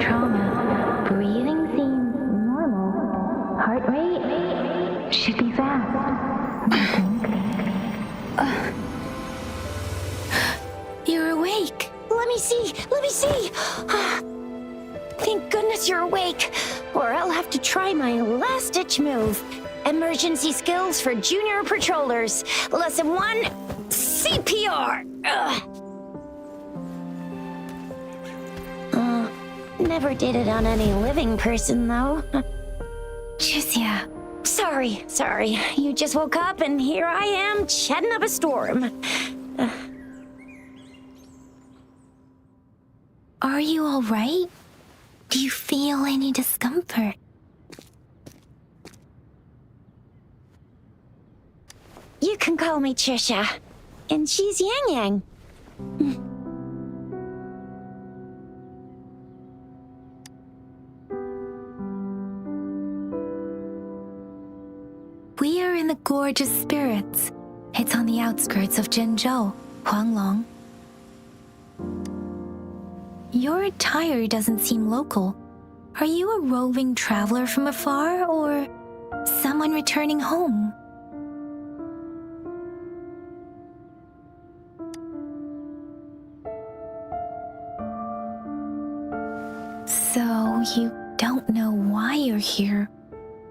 trauma. Breathing seems normal. Heart rate should be fast. You're awake. Let me see. Thank goodness you're awake, or I'll have to try my last-ditch move. Emergency skills for junior patrollers. Lesson 1, CPR. Never did it on any living person, though. Jusia. Sorry. You just woke up, and here I am, chatting up a storm. Are you all right? Do you feel any discomfort? You can call me Trisha, and she's Yang Yang. We are in the Gorgeous Spirits. It's on the outskirts of Zhenzhou, Huanglong. Your attire doesn't seem local. Are you a roving traveler from afar, or someone returning home? So, you don't know why you're here,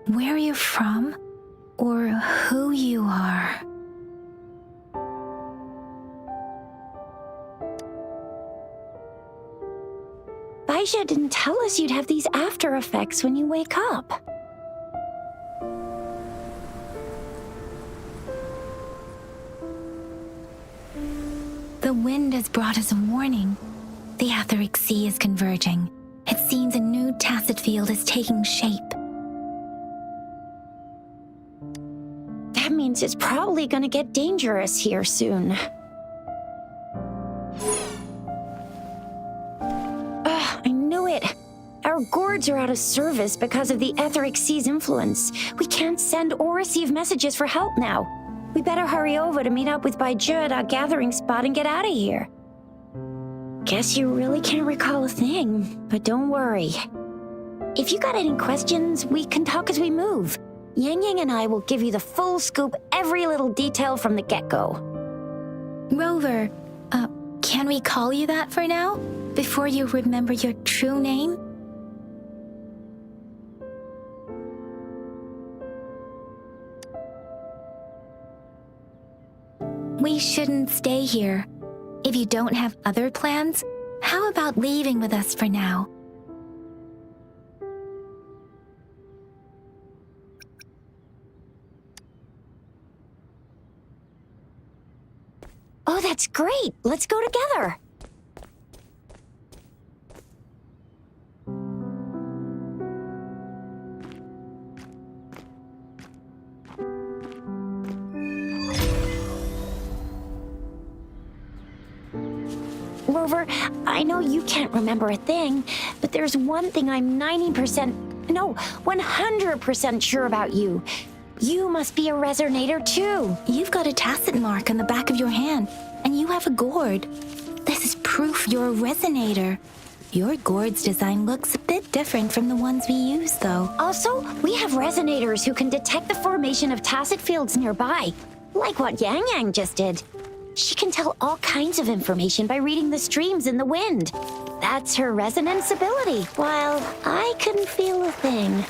where you're from, or who you are. Baisha didn't tell us you'd have these after effects when you wake up. The wind has brought us a warning. The Etheric Sea is converging. It seems a new tacit field is taking shape. That means it's probably gonna get dangerous here soon. I knew it. Our gourds are out of service because of the Etheric Sea's influence. We can't send or receive messages for help now. We better hurry over to meet up with Baizhi at our gathering spot and get out of here. Guess you really can't recall a thing, but don't worry. If you got any questions, we can talk as we move. Yang Yang and I will give you the full scoop, every little detail from the get-go. Rover, can we call you that for now? Before you remember your true name? We shouldn't stay here. If you don't have other plans, how about leaving with us for now? Oh, that's great! Let's go together! Rover, I know you can't remember a thing, but there's one thing I'm 100% sure about you. You must be a resonator too. You've got a tacit mark on the back of your hand, and you have a gourd. This is proof you're a resonator. Your gourd's design looks a bit different from the ones we use, though. Also, we have resonators who can detect the formation of tacit fields nearby, like what Yang Yang just did. She can tell all kinds of information by reading the streams in the wind. That's her resonance ability, while I couldn't feel a thing.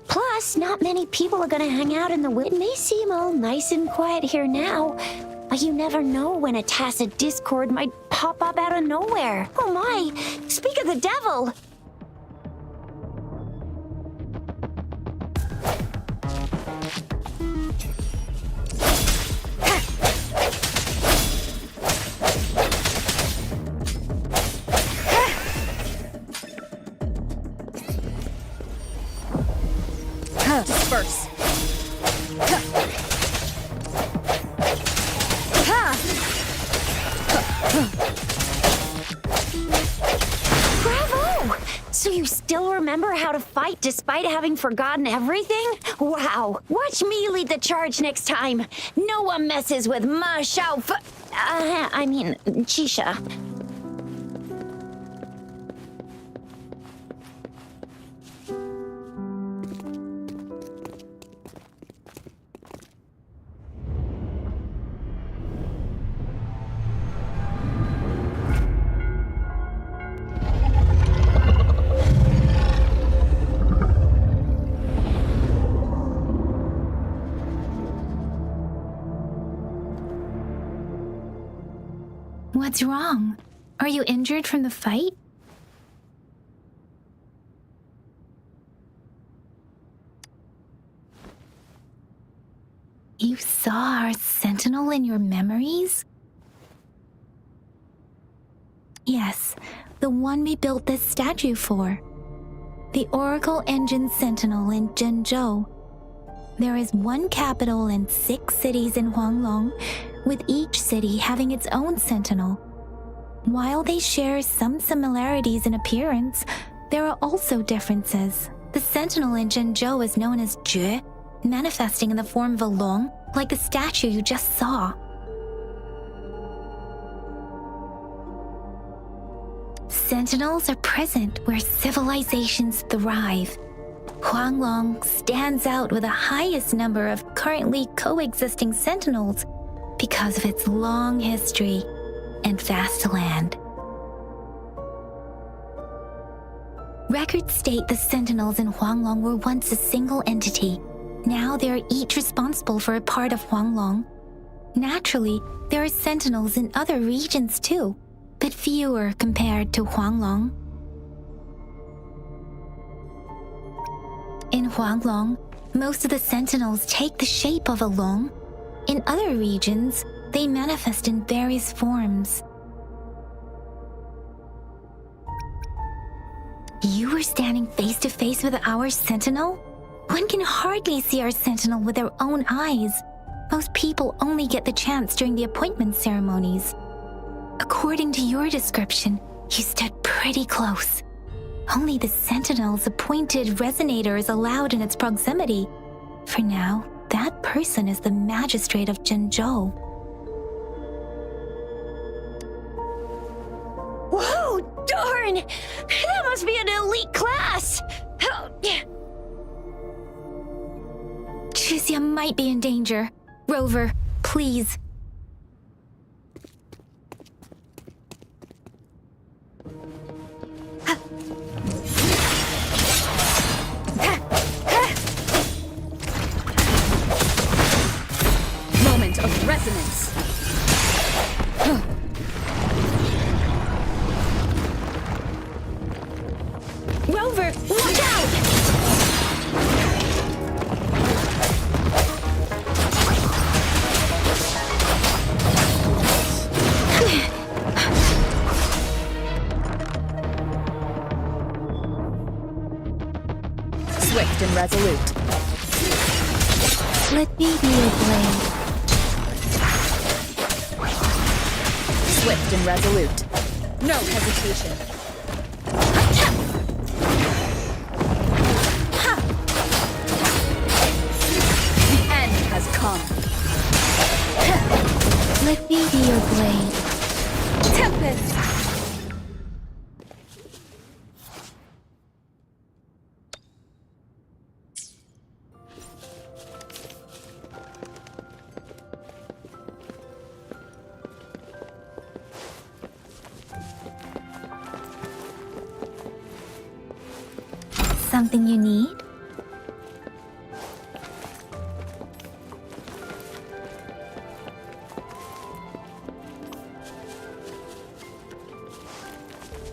Plus, not many people are gonna hang out in the wind. It may seem all nice and quiet here now, but you never know when a tacit discord might pop up out of nowhere. Oh my, speak of the devil! Disperse. Bravo! So you still remember how to fight despite having forgotten everything? Wow! Watch me lead the charge next time. No one messes with Ma Xiao Chisha. What's wrong? Are you injured from the fight? You saw our sentinel in your memories? Yes, the one we built this statue for. The Oracle Engine Sentinel in Zhenzhou. There is one capital and 6 cities in Huanglong, with each city having its own sentinel. While they share some similarities in appearance, there are also differences. The sentinel in Zhenzhou is known as Jue, manifesting in the form of a long, like the statue you just saw. Sentinels are present where civilizations thrive. Huanglong stands out with the highest number of currently coexisting sentinels because of its long history and vast land. Records state the sentinels in Huanglong were once a single entity. Now they are each responsible for a part of Huanglong. Naturally, there are sentinels in other regions too, but fewer compared to Huanglong. In Huanglong, most of the sentinels take the shape of a long. In other regions, they manifest in various forms. You were standing face to face with our sentinel? One can hardly see our sentinel with their own eyes. Most people only get the chance during the appointment ceremonies. According to your description, you stood pretty close. Only the sentinel's appointed resonator is allowed in its proximity. For now, that person is the magistrate of Zhenzhou. Whoa, darn! That must be an elite class! Chixia might be in danger. Rover, please. Moment of resonance. Rover, watch out! Swift and resolute. Let me be your blade. Swift and resolute. No hesitation. The end has come. Let me be your blade. Tempest! Something you need?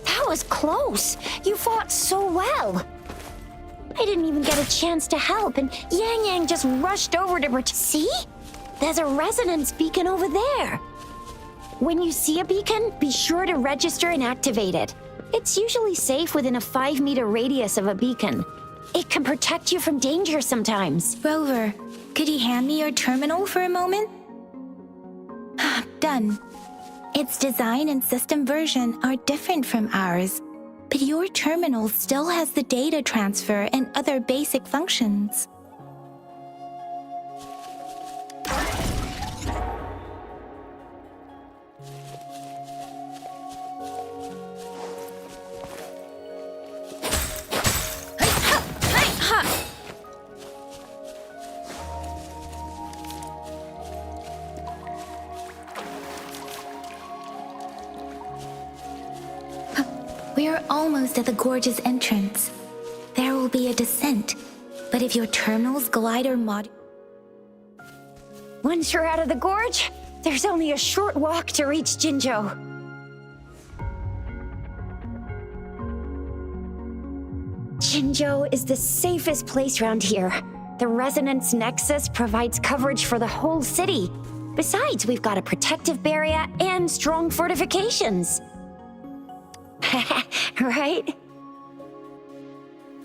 That was close. You fought so well. I didn't even get a chance to help, and Yang Yang just rushed over to See? There's a resonance beacon over there. When you see a beacon, be sure to register and activate it. It's usually safe within a 5-meter radius of a beacon. It can protect you from danger sometimes. Rover, could you hand me your terminal for a moment? Done. Its design and system version are different from ours, but your terminal still has the data transfer and other basic functions. We are almost at the gorge's entrance. There will be a descent, but if your terminal's glider mod... Once you're out of the gorge, there's only a short walk to reach Jinzhou. Jinzhou is the safest place around here. The Resonance Nexus provides coverage for the whole city. Besides, we've got a protective barrier and strong fortifications. Right?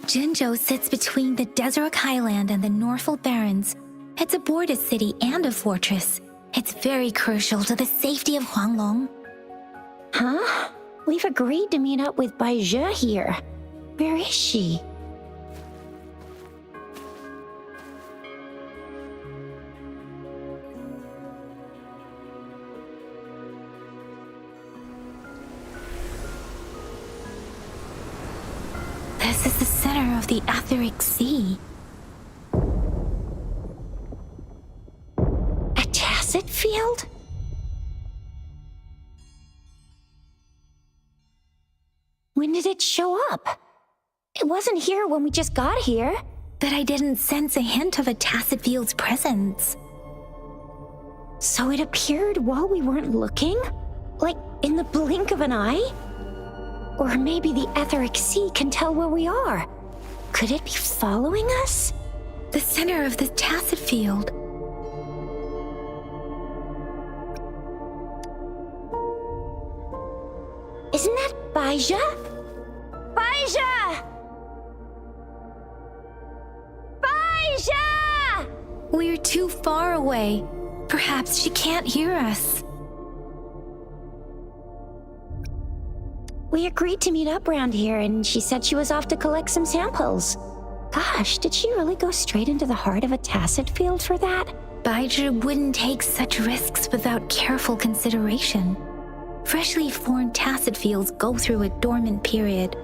Jinzhou sits between the Desert Highland and the Northful Barrens. It's a border city and a fortress. It's very crucial to the safety of Huanglong. Huh? We've agreed to meet up with Bai Zhe here. Where is she? This is the center of the Etheric Sea. A tacit field? When did it show up? It wasn't here when we just got here. But I didn't sense a hint of a tacit field's presence. So it appeared while we weren't looking? Like in the blink of an eye? Or maybe the Etheric Sea can tell where we are. Could it be following us? The center of the tacit field. Isn't that Bai Zhe? Bai Zhe! Bai Zhe! We're too far away. Perhaps she can't hear us. We agreed to meet up around here, and she said she was off to collect some samples. Gosh, did she really go straight into the heart of a tacit field for that? Bai Zhe wouldn't take such risks without careful consideration. Freshly formed tacit fields go through a dormant period.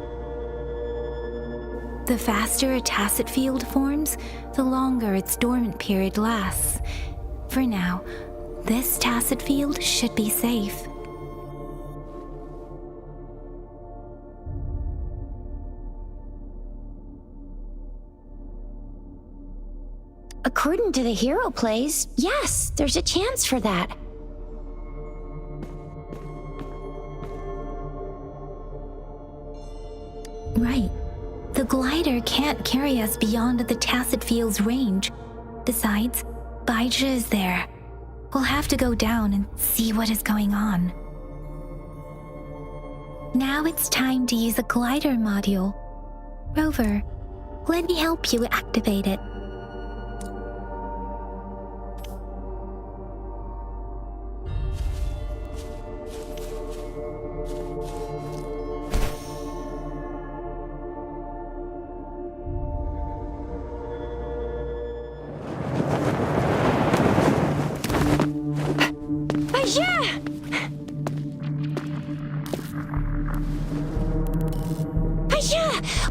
The faster a tacit field forms, the longer its dormant period lasts. For now, this tacit field should be safe. According to the hero plays, yes, there's a chance for that. Right. The glider can't carry us beyond the tacit field's range. Besides, Bai Zhe is there. We'll have to go down and see what is going on. Now it's time to use a glider module. Rover, let me help you activate it.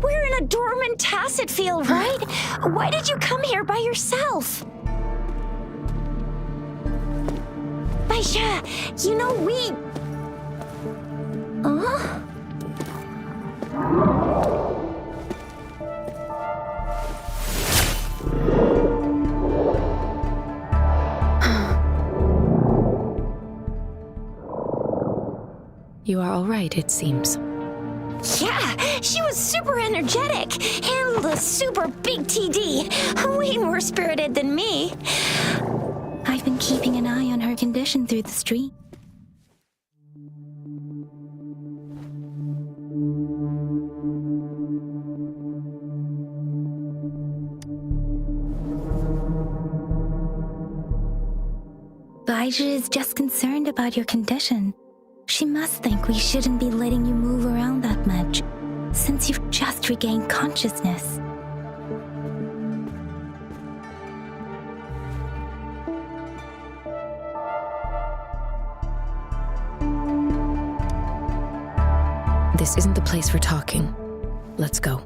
We're in a dormant tacit field, right? Why did you come here by yourself? Bai Zhe, you know we... Huh? You are all right, it seems. Yeah, she was super energetic. Handled a super big TD. Way more spirited than me. I've been keeping an eye on her condition through the stream. Bai Zhe is just concerned about your condition. She must think we shouldn't be letting you move around that much, since you've just regained consciousness. This isn't the place for talking. Let's go.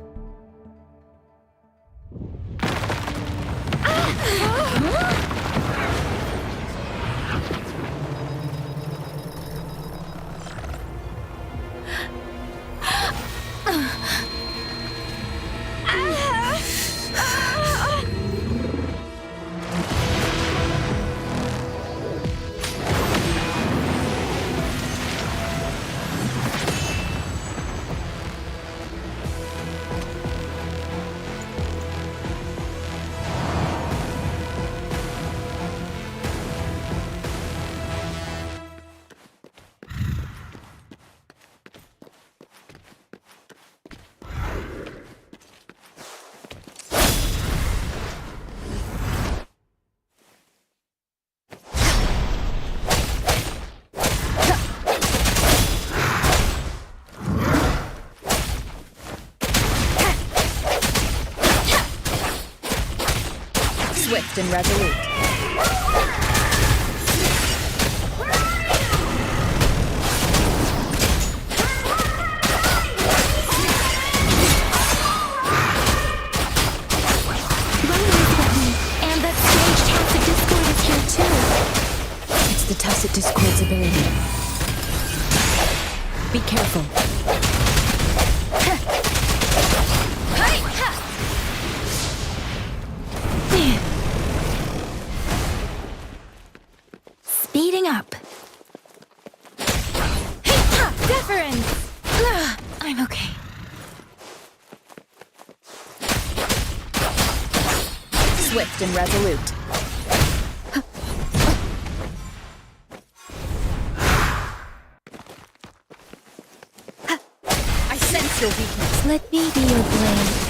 Swift and resolute. And that strange tacit discord is here too. It's the tacit discord's ability. Be careful. Speeding up. Deference! I'm okay. Swift and resolute. I sense your weakness. Let me be your blade.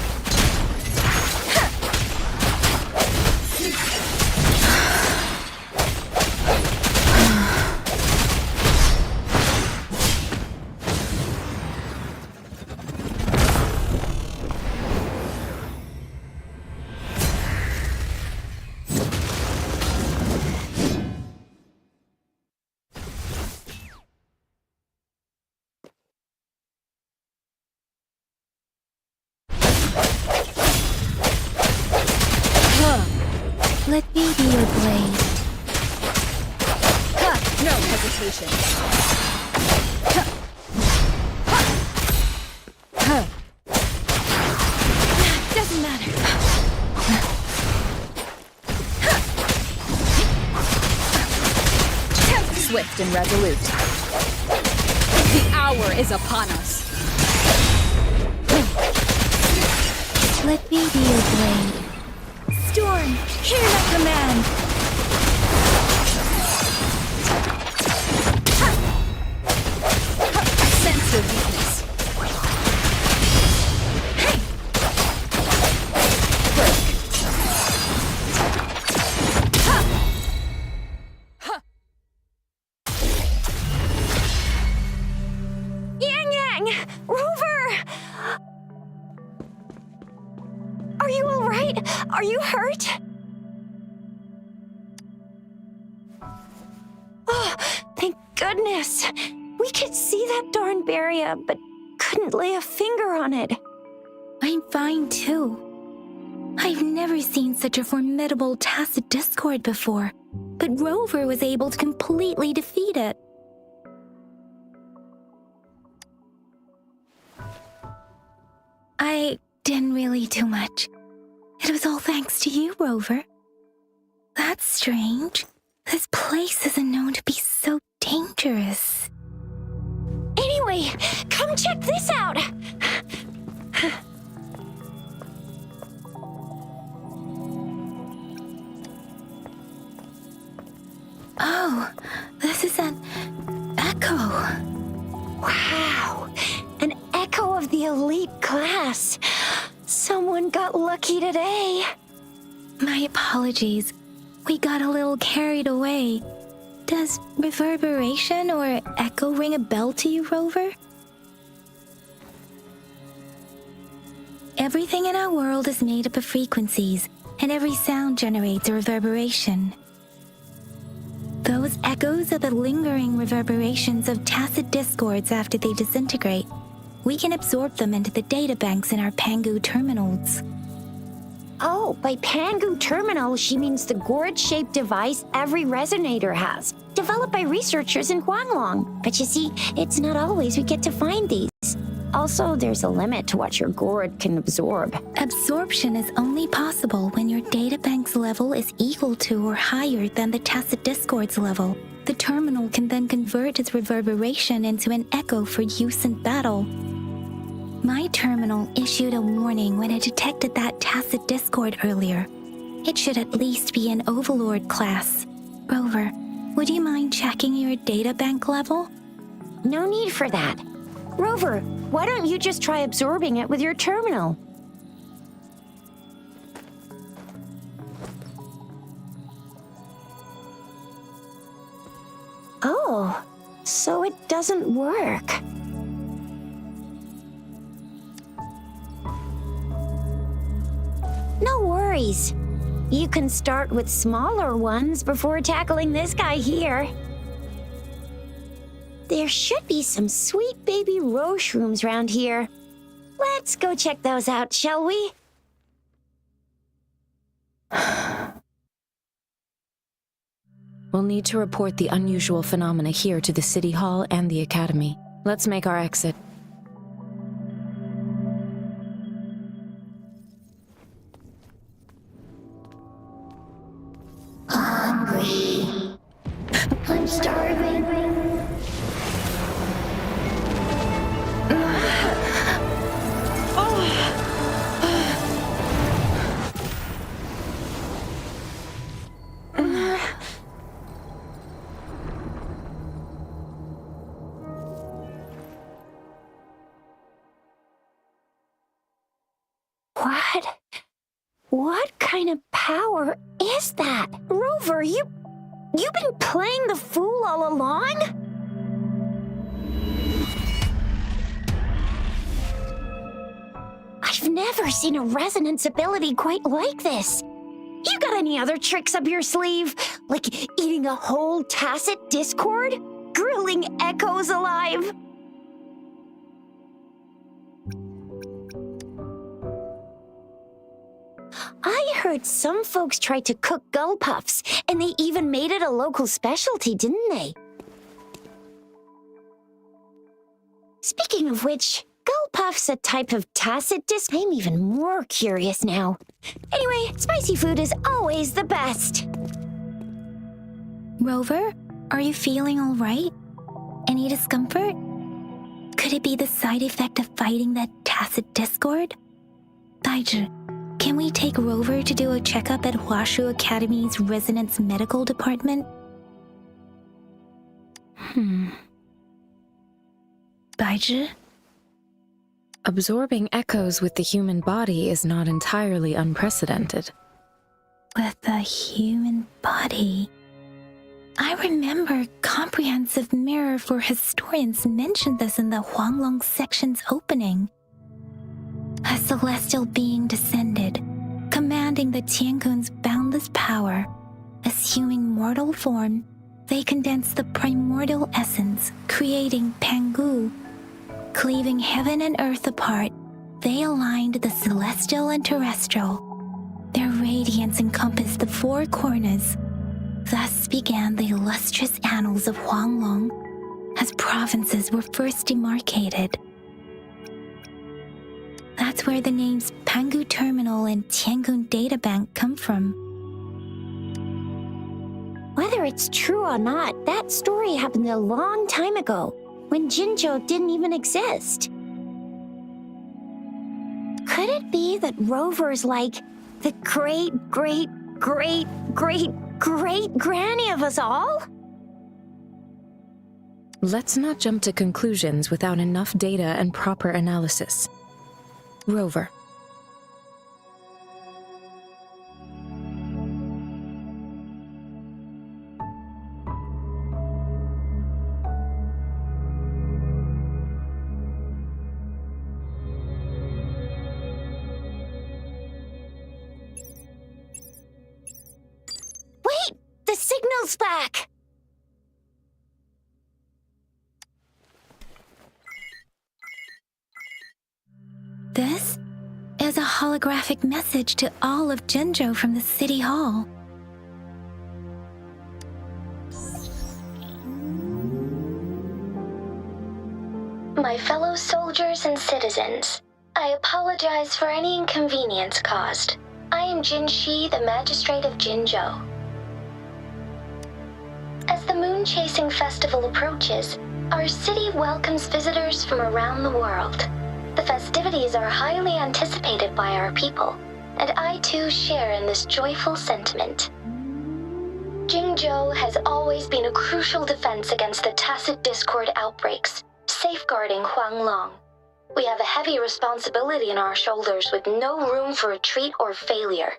Let me be your blade. No hesitation. Doesn't matter. Swift and resolute. The hour is upon us. Let me be your blade. Storm, hear my command. I sense your weakness. Yang Yang! Rover! Are you all right? Are you hurt? Oh, thank goodness. We could see that darn barrier, but couldn't lay a finger on it. I'm fine too. I've never seen such a formidable tacit discord before, but Rover was able to completely defeat it. I didn't really do much. It was all thanks to you, Rover. That's strange. This place isn't known to be so dangerous. Anyway, come check this out. Oh, this is an echo. Wow, an echo of the elite class. Someone got lucky today. My apologies. We got a little carried away. Does reverberation or echo ring a bell to you, Rover? Everything in our world is made up of frequencies, and every sound generates a reverberation. Those echoes are the lingering reverberations of tacit discords after they disintegrate. We can absorb them into the databanks in our Pangu terminals. Oh, by Pangu terminal, she means the gourd-shaped device every resonator has, developed by researchers in Guanglong. But you see, it's not always we get to find these. Also, there's a limit to what your gourd can absorb. Absorption is only possible when your databank's level is equal to or higher than the tacit discord's level. The terminal can then convert its reverberation into an echo for use in battle. My terminal issued a warning when it detected that tacit discord earlier. It should at least be an Overlord class. Rover, would you mind checking your databank level? No need for that. Rover, why don't you just try absorbing it with your terminal? Oh, so it doesn't work. No worries. You can start with smaller ones before tackling this guy here. There should be some sweet baby roshrooms around here. Let's go check those out, shall we? We'll need to report the unusual phenomena here to the City Hall and the Academy. Let's make our exit. Hungry. I'm starving. What kind of power is that? Rover, you've been playing the fool all along? I've never seen a resonance ability quite like this. You got any other tricks up your sleeve? Like eating a whole tacit discord? Grilling echoes alive? I heard some folks tried to cook gull puffs, and they even made it a local specialty, didn't they? Speaking of which, gull puff's a type of tacit disc. I'm even more curious now. Anyway, spicy food is always the best. Rover, are you feeling all right? Any discomfort? Could it be the side effect of fighting that tacit discord? Baizhi, can we take Rover to do a checkup at Huashu Academy's Resonance Medical Department? Baizhi? Absorbing echoes with the human body is not entirely unprecedented. With the human body? I remember Comprehensive Mirror for Historians mentioned this in the Huanglong section's opening. A celestial being descended, commanding the Tiankun's boundless power. Assuming mortal form, they condensed the primordial essence, creating Pangu. Cleaving heaven and earth apart, they aligned the celestial and terrestrial. Their radiance encompassed the four corners. Thus began the illustrious annals of Huanglong, as provinces were first demarcated. That's where the names Pangu Terminal and Tiangong Data Bank come from. Whether it's true or not, that story happened a long time ago, when Jinzhou didn't even exist. Could it be that Rover's like the great-great-great-great-great-granny of us all? Let's not jump to conclusions without enough data and proper analysis. Rover. Wait! The signal's back! This is a holographic message to all of Jinzhou from the City Hall. My fellow soldiers and citizens, I apologize for any inconvenience caused. I am Jin Shi, the Magistrate of Jinzhou. As the Moon-Chasing Festival approaches, our city welcomes visitors from around the world. The festivities are highly anticipated by our people, and I too share in this joyful sentiment. Jingzhou has always been a crucial defense against the tacit discord outbreaks, safeguarding Huanglong. We have a heavy responsibility on our shoulders with no room for retreat or failure.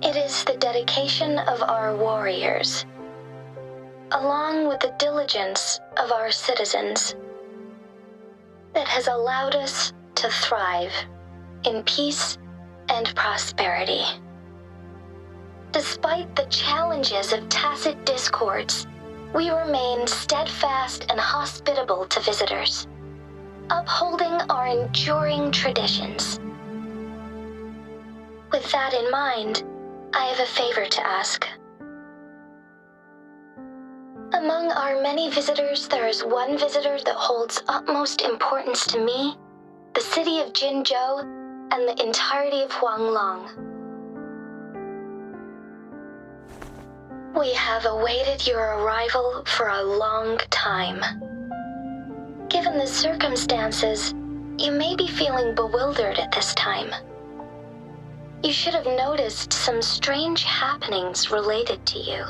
It is the dedication of our warriors, along with the diligence of our citizens, that has allowed us to thrive in peace and prosperity. Despite the challenges of tacit discords, we remain steadfast and hospitable to visitors, upholding our enduring traditions. With that in mind, I have a favor to ask. Among our many visitors, there is one visitor that holds utmost importance to me, the city of Jinzhou, and the entirety of Huanglong. We have awaited your arrival for a long time. Given the circumstances, you may be feeling bewildered at this time. You should have noticed some strange happenings related to you.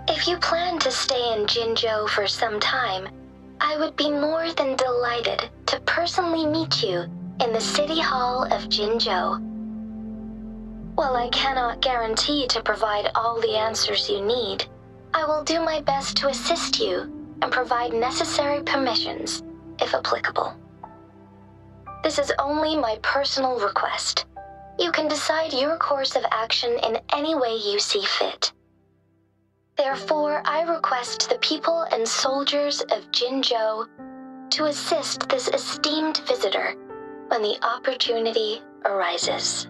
If you plan to stay in Jinzhou for some time, I would be more than delighted to personally meet you in the City Hall of Jinzhou. While I cannot guarantee to provide all the answers you need, I will do my best to assist you and provide necessary permissions, if applicable. This is only my personal request. You can decide your course of action in any way you see fit. Therefore, I request the people and soldiers of Jinzhou to assist this esteemed visitor when the opportunity arises.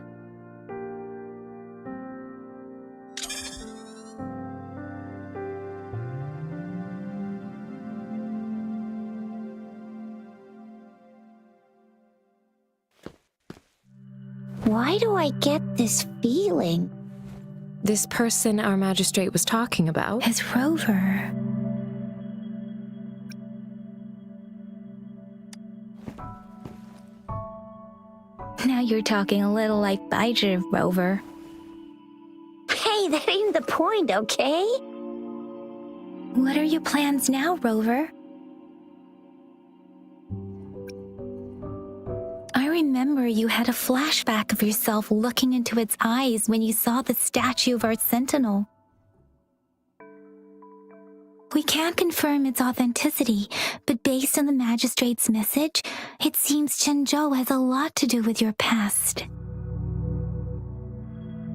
Why do I get this feeling? This person our magistrate was talking about? As Rover. Now you're talking a little like Baizhi, Rover. Hey, that ain't the point, okay? What are your plans now, Rover? I remember you had a flashback of yourself looking into its eyes when you saw the statue of our sentinel. We can't confirm its authenticity, but based on the magistrate's message, it seems Jinzhou has a lot to do with your past.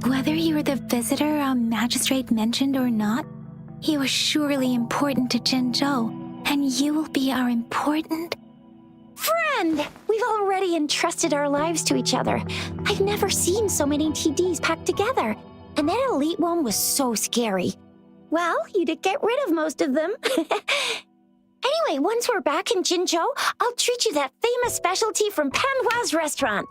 Whether you were the visitor our magistrate mentioned or not, you are surely important to Jinzhou, and you will be our important Friend! We've already entrusted our lives to each other. I've never seen so many TDs packed together. And that elite one was so scary. Well, you did get rid of most of them. Anyway, once we're back in Jinzhou, I'll treat you that famous specialty from Panhua's restaurant.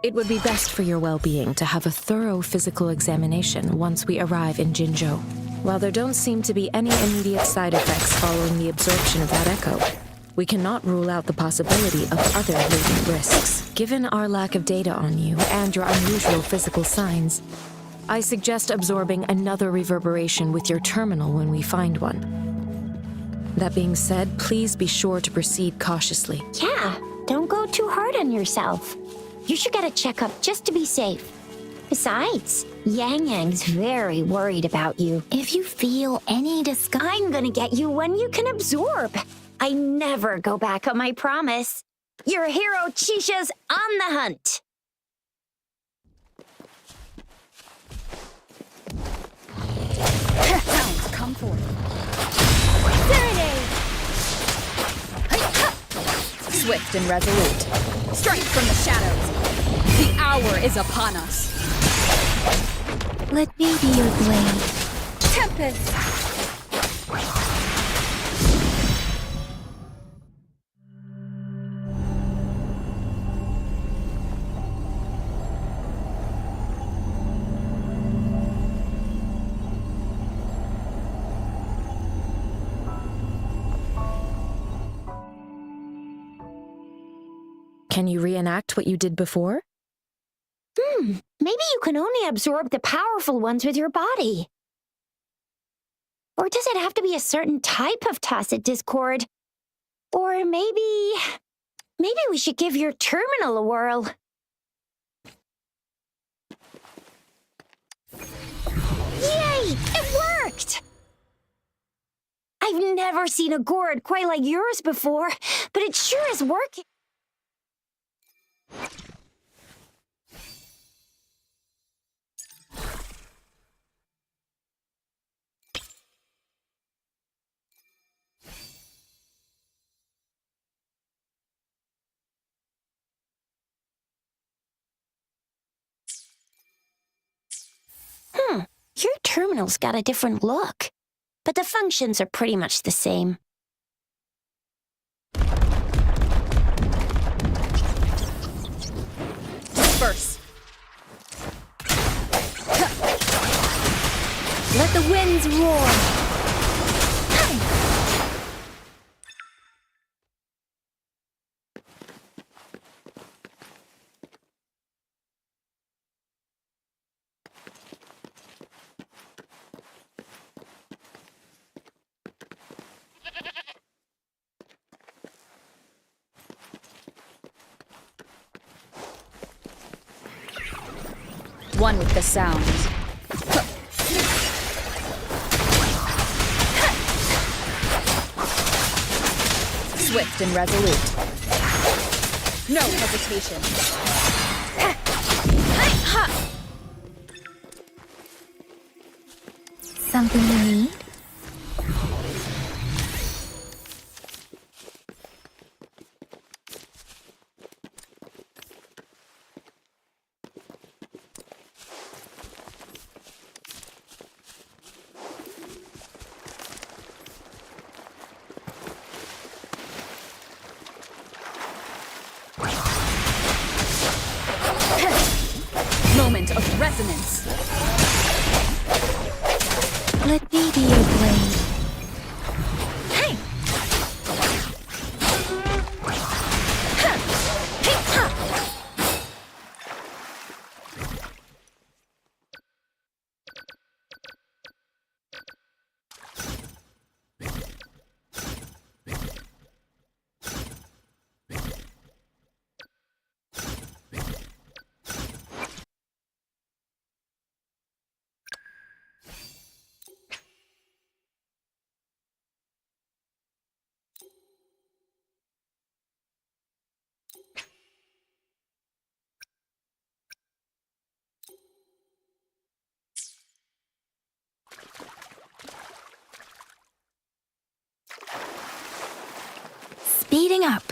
It would be best for your well-being to have a thorough physical examination once we arrive in Jinzhou. While there don't seem to be any immediate side effects following the absorption of that echo, we cannot rule out the possibility of other latent risks. Given our lack of data on you and your unusual physical signs, I suggest absorbing another reverberation with your terminal when we find one. That being said, please be sure to proceed cautiously. Yeah, don't go too hard on yourself. You should get a checkup just to be safe. Besides, Yang Yang's very worried about you. If you feel any disgust, I'm gonna get you one you can absorb. I never go back on my promise. Your hero Chisha's on the hunt. Hounds, come forth. Swift and resolute. Strike from the shadows. The hour is upon us. let me be your blade. Tempest! Can you reenact what you did before? Maybe you can only absorb the powerful ones with your body. Or does it have to be a certain type of tacit discord? Or maybe we should give your terminal a whirl. Yay! It worked! I I've never seen a gourd quite like yours before, but it sure is working. Your terminal's got a different look, but the functions are pretty much the same. Disperse. Let the winds roar. One with the sound. Swift and resolute. No hesitation. Something you need? Moment of resonance. Let me be your blade. Hey! Speeding up.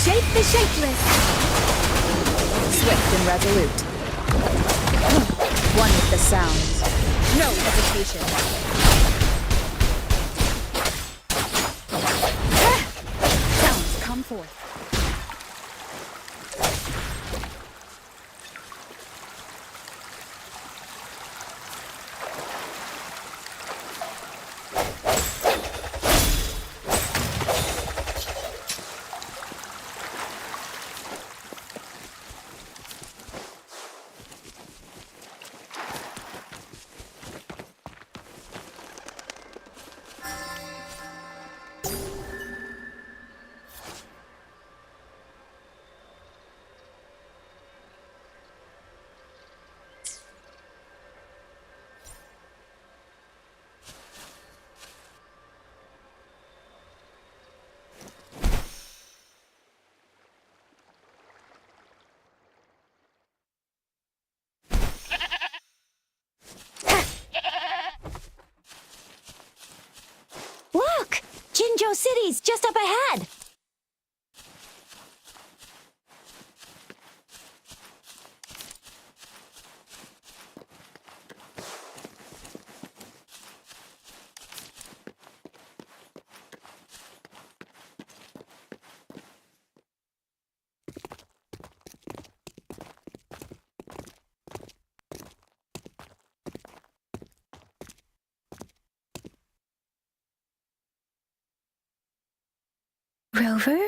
Shape the shapeless. Swift and resolute. One with the sound. No hesitation. Sounds come forth. Look! Jinzhou City's just up ahead! Rover?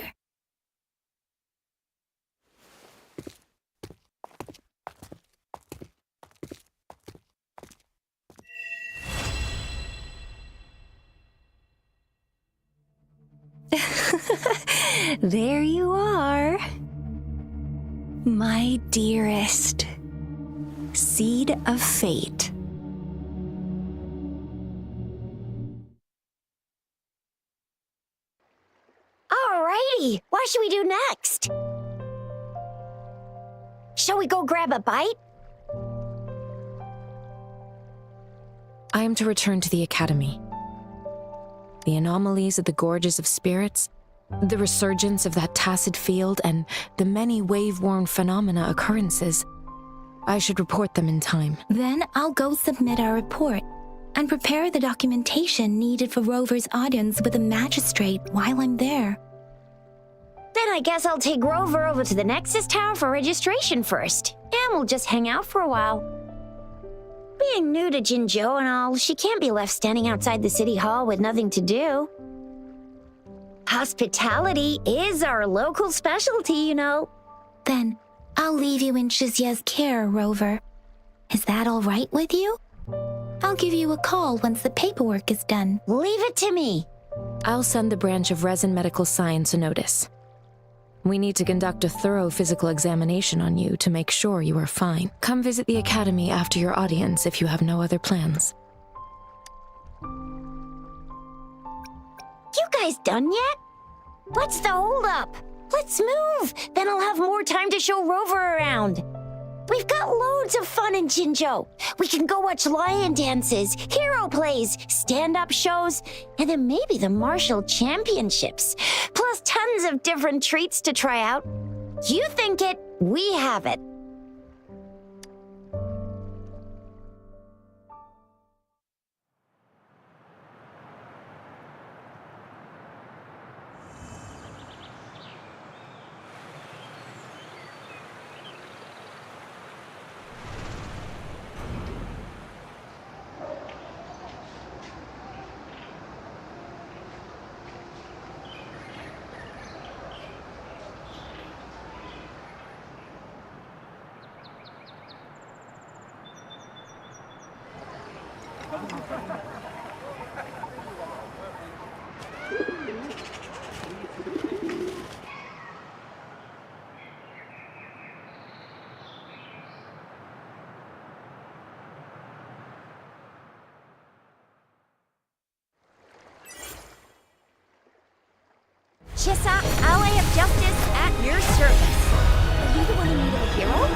There you are. My dearest. Seed of fate. Alrighty, what should we do next? Shall we go grab a bite? I am to return to the Academy. The anomalies of the Gorges of Spirits, the resurgence of that tacit field, and the many wave-worn phenomena occurrences. I should report them in time. Then I'll go submit our report and prepare the documentation needed for Rover's audience with the magistrate while I'm there. Then I guess I'll take Rover over to the Nexus Tower for registration first, and we'll just hang out for a while. Being new to Jinzhou and all, she can't be left standing outside the city hall with nothing to do. Hospitality is our local specialty, you know. Then I'll leave you in Shizia's care, Rover. Is that all right with you? I'll give you a call once the paperwork is done. Leave it to me. I'll send the branch of Resin Medical Science a notice. We need to conduct a thorough physical examination on you to make sure you are fine. Come visit the Academy after your audience if you have no other plans. You guys done yet? What's the holdup? Let's move. Then I'll have more time to show Rover around. We've got loads of fun in Jinzhou. We can go watch lion dances, hero plays, stand-up shows, and then maybe the martial championships. Plus tons of different treats to try out. You think it, we have it. Chissa, ally of justice at your service. Are you the one in need of a hero?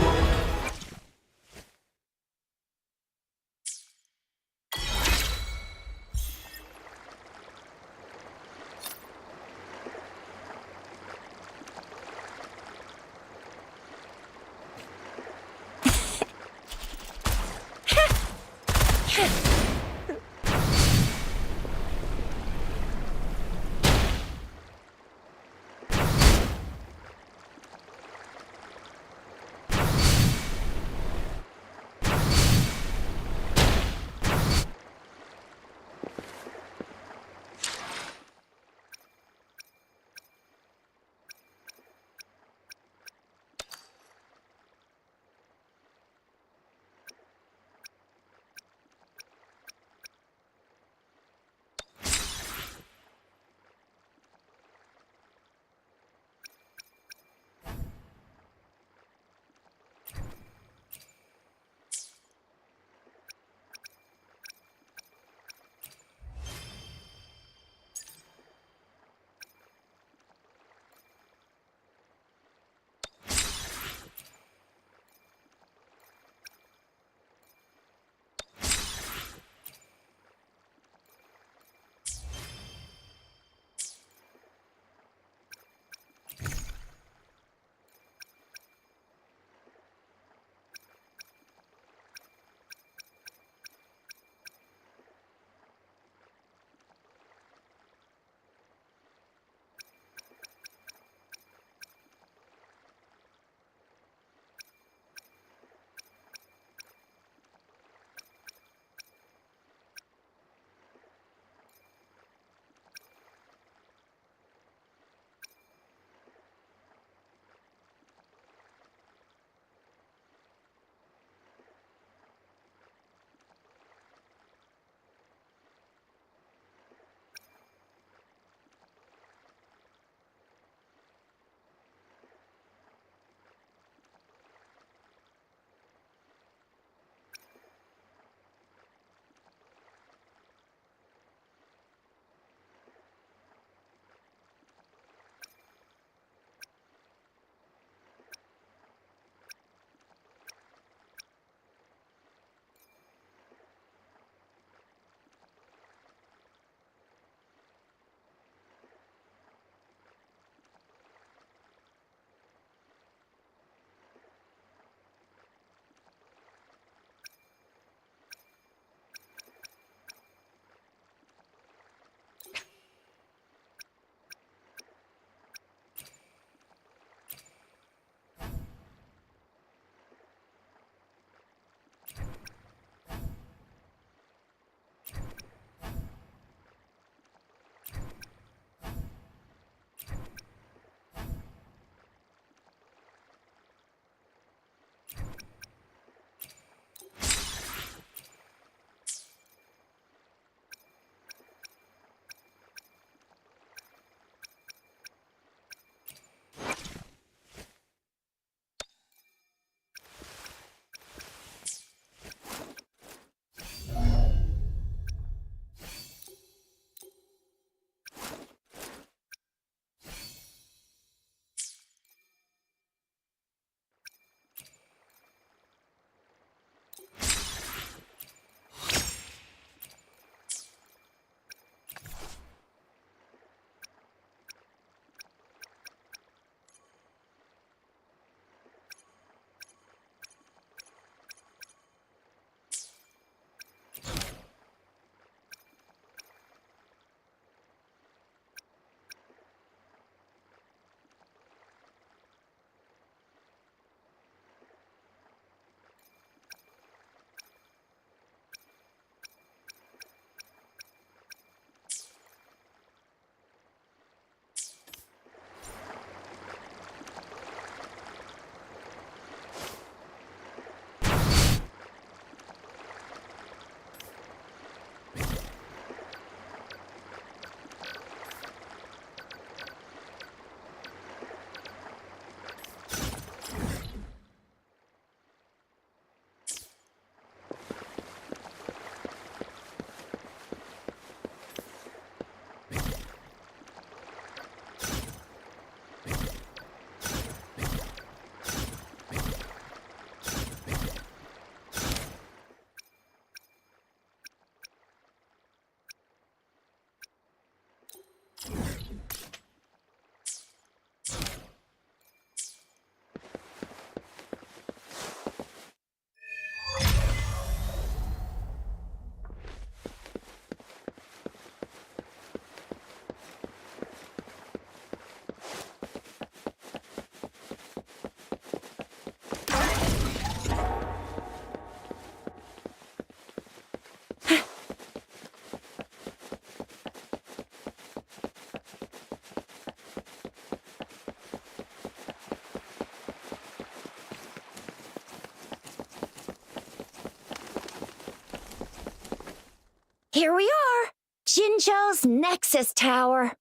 Here we are. Jinzhou's Nexus Tower.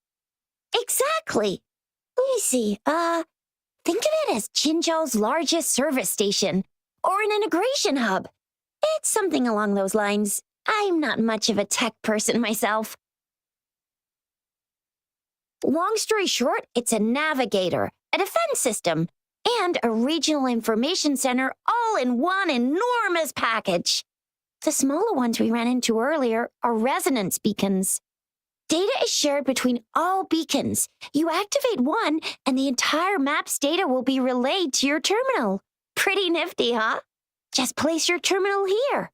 Exactly. Let me see. Think of it as Jinzhou's largest service station, or an integration hub. It's something along those lines. I'm not much of a tech person myself. Long story short, it's a navigator, a defense system, and a regional information center all in one enormous package. The smaller ones we ran into earlier are resonance beacons. Data is shared between all beacons. You activate one, and the entire map's data will be relayed to your terminal. Pretty nifty, huh? Just place your terminal here.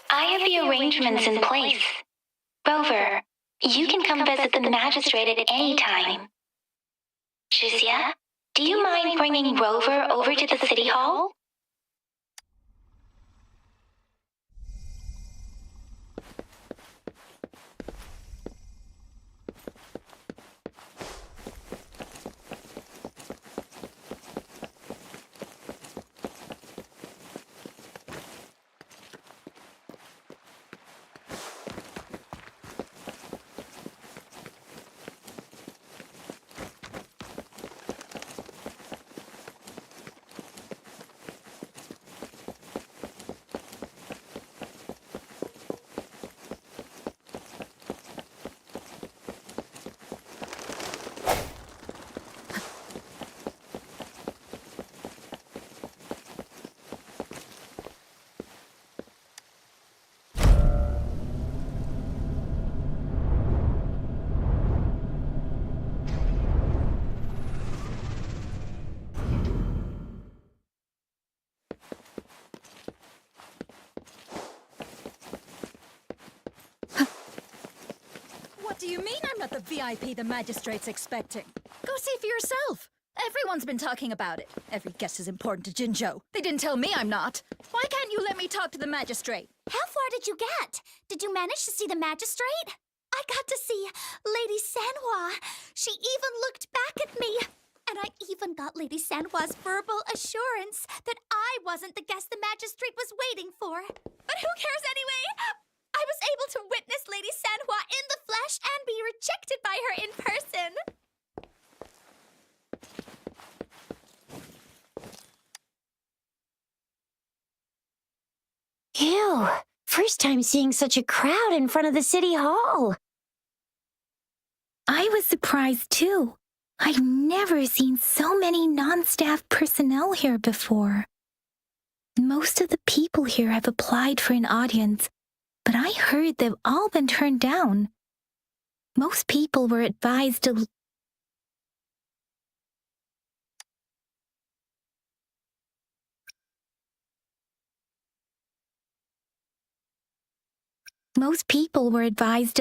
I have the arrangements in place. Rover, you can come visit the magistrate at any time. Shizia, do you mind bringing Rover over to the city hall? What do you mean I'm not the VIP the magistrate's expecting? Go see for yourself. Everyone's been talking about it. Every guest is important to Jinzhou. They didn't tell me I'm not. Why can't you let me talk to the magistrate? How far did you get? Did you manage to see the magistrate? I got to see Lady Sanhua. She even looked back at me. And I even got Lady Sanhua's verbal assurance that I wasn't the guest the magistrate was waiting for. But who cares anyway? I was able to witness Lady Sanhua in the flesh and be rejected by her in person. Ew, first time seeing such a crowd in front of the city hall. I was surprised too. I've never seen so many non-staff personnel here before. Most of the people here have applied for an audience, but I heard they've all been turned down. Most people were advised to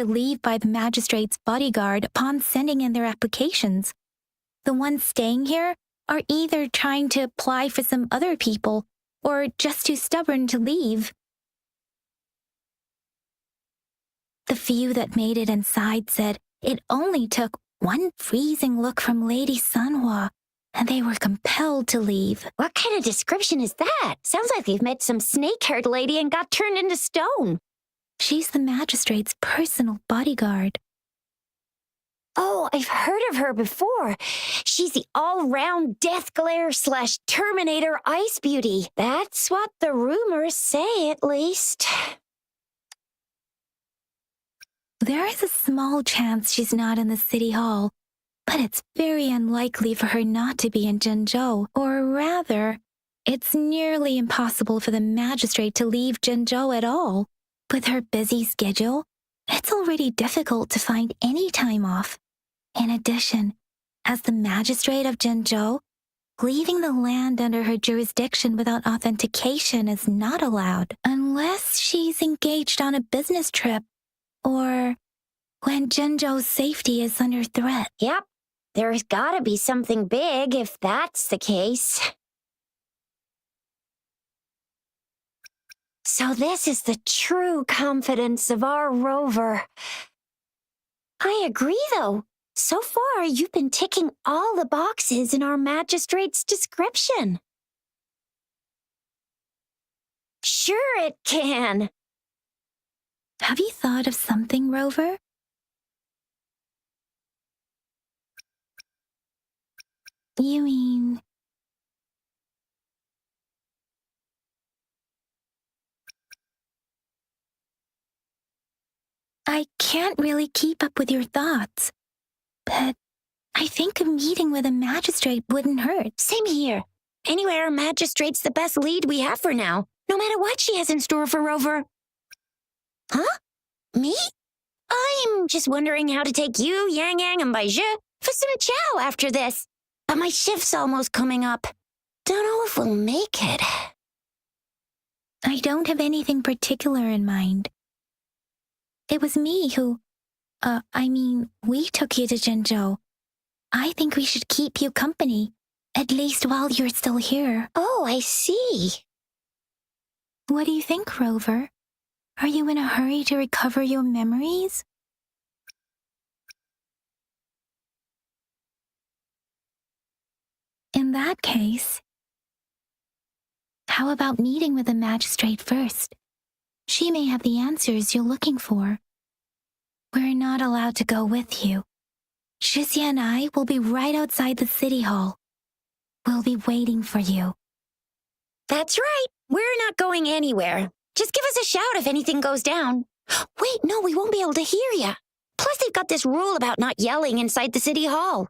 leave by the magistrate's bodyguard upon sending in their applications. The ones staying here are either trying to apply for some other people or just too stubborn to leave. The few that made it inside said it only took one freezing look from Lady Sanhua, and they were compelled to leave. What kind of description is that? Sounds like they've met some snake-haired lady and got turned into stone. She's the magistrate's personal bodyguard. Oh, I've heard of her before. She's the all-round Death Glare / Terminator Ice Beauty. That's what the rumors say, at least. There is a small chance she's not in the city hall, but it's very unlikely for her not to be in Jinzhou, or rather, it's nearly impossible for the magistrate to leave Jinzhou at all. With her busy schedule, it's already difficult to find any time off. In addition, as the magistrate of Jinzhou, leaving the land under her jurisdiction without authentication is not allowed unless she's engaged on a business trip or when Jinzhou's safety is under threat. Yep, there's gotta be something big if that's the case. So this is the true confidence of our rover. I agree, though. So far, you've been ticking all the boxes in our magistrate's description. Sure it can. Have you thought of something, Rover? You mean... I can't really keep up with your thoughts, but I think a meeting with a magistrate wouldn't hurt. Same here. Anywhere, magistrate's the best lead we have for now, no matter what she has in store for Rover. Huh? Me? I'm just wondering how to take you, Yang Yang, and Baizhi for some chow after this. But my shift's almost coming up. Don't know if we'll make it. I don't have anything particular in mind. It was me who... we took you to Jinzhou. I think we should keep you company, at least while you're still here. Oh, I see. What do you think, Rover? Are you in a hurry to recover your memories? In that case, how about meeting with the magistrate first? She may have the answers you're looking for. We're not allowed to go with you. Shizia and I will be right outside the city hall. We'll be waiting for you. That's right. We're not going anywhere. Just give us a shout if anything goes down. Wait, no, we won't be able to hear ya. Plus, they've got this rule about not yelling inside the city hall.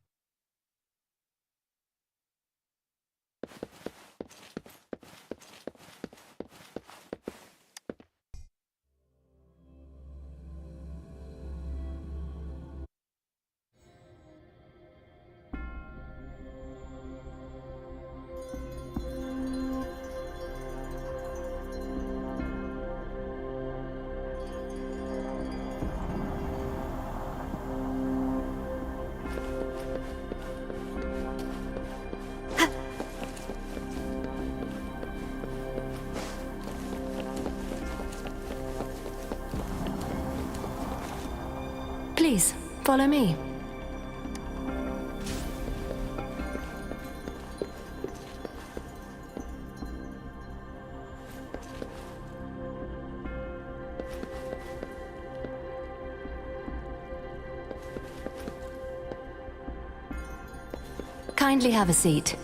Please, follow me. Kindly have a seat.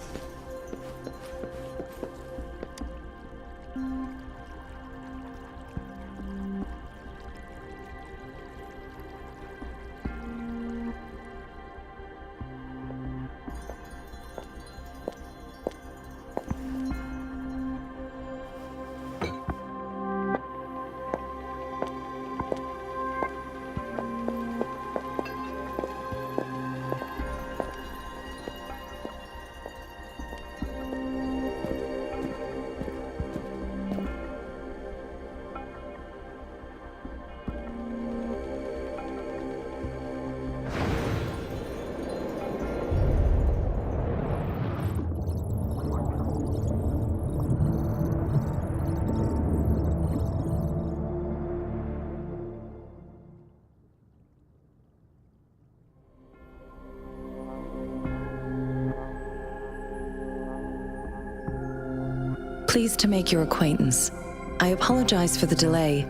Pleased to make your acquaintance. I apologize for the delay.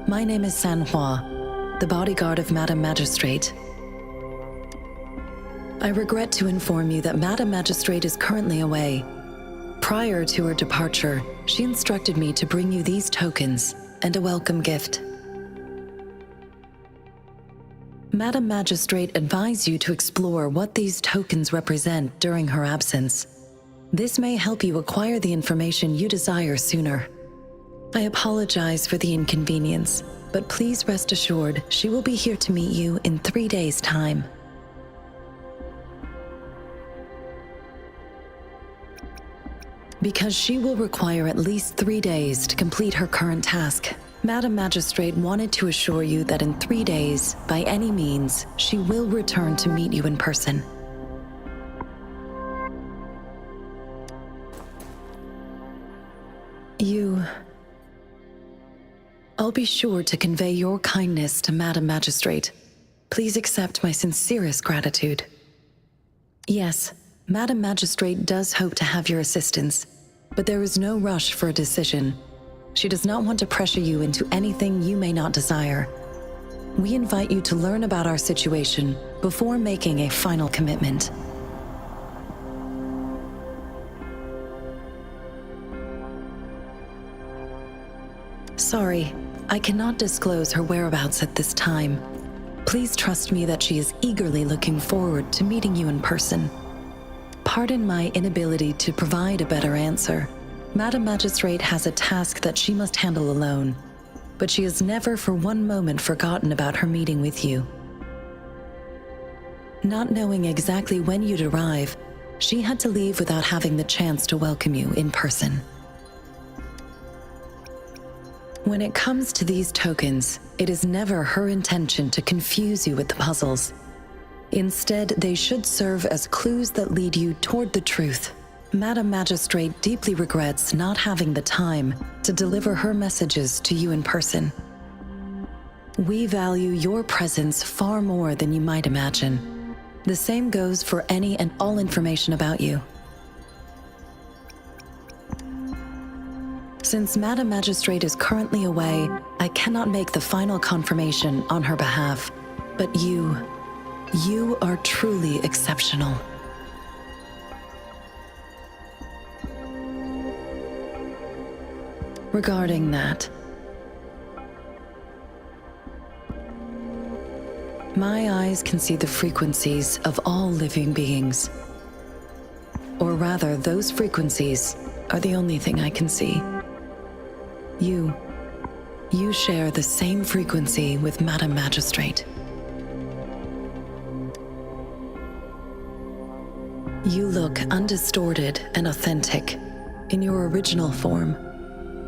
My name is Sanhua, the bodyguard of Madam Magistrate. I regret to inform you that Madam Magistrate is currently away. Prior to her departure, she instructed me to bring you these tokens and a welcome gift. Madam Magistrate advised you to explore what these tokens represent during her absence. This may help you acquire the information you desire sooner. I apologize for the inconvenience, but please rest assured she will be here to meet you in 3 days' time. Because she will require at least 3 days to complete her current task, Madam Magistrate wanted to assure you that in 3 days, by any means, she will return to meet you in person. I'll be sure to convey your kindness to Madam Magistrate. Please accept my sincerest gratitude. Yes, Madam Magistrate does hope to have your assistance, but there is no rush for a decision. She does not want to pressure you into anything you may not desire. We invite you to learn about our situation before making a final commitment. Sorry, I cannot disclose her whereabouts at this time. Please trust me that she is eagerly looking forward to meeting you in person. Pardon my inability to provide a better answer. Madam Magistrate has a task that she must handle alone, but she has never for one moment forgotten about her meeting with you. Not knowing exactly when you'd arrive, she had to leave without having the chance to welcome you in person. When it comes to these tokens, it is never her intention to confuse you with the puzzles. Instead, they should serve as clues that lead you toward the truth. Madam Magistrate deeply regrets not having the time to deliver her messages to you in person. We value your presence far more than you might imagine. The same goes for any and all information about you. Since Madam Magistrate is currently away, I cannot make the final confirmation on her behalf. But you are truly exceptional. Regarding that, my eyes can see the frequencies of all living beings. Or rather, those frequencies are the only thing I can see. You share the same frequency with Madam Magistrate. You look undistorted and authentic in your original form.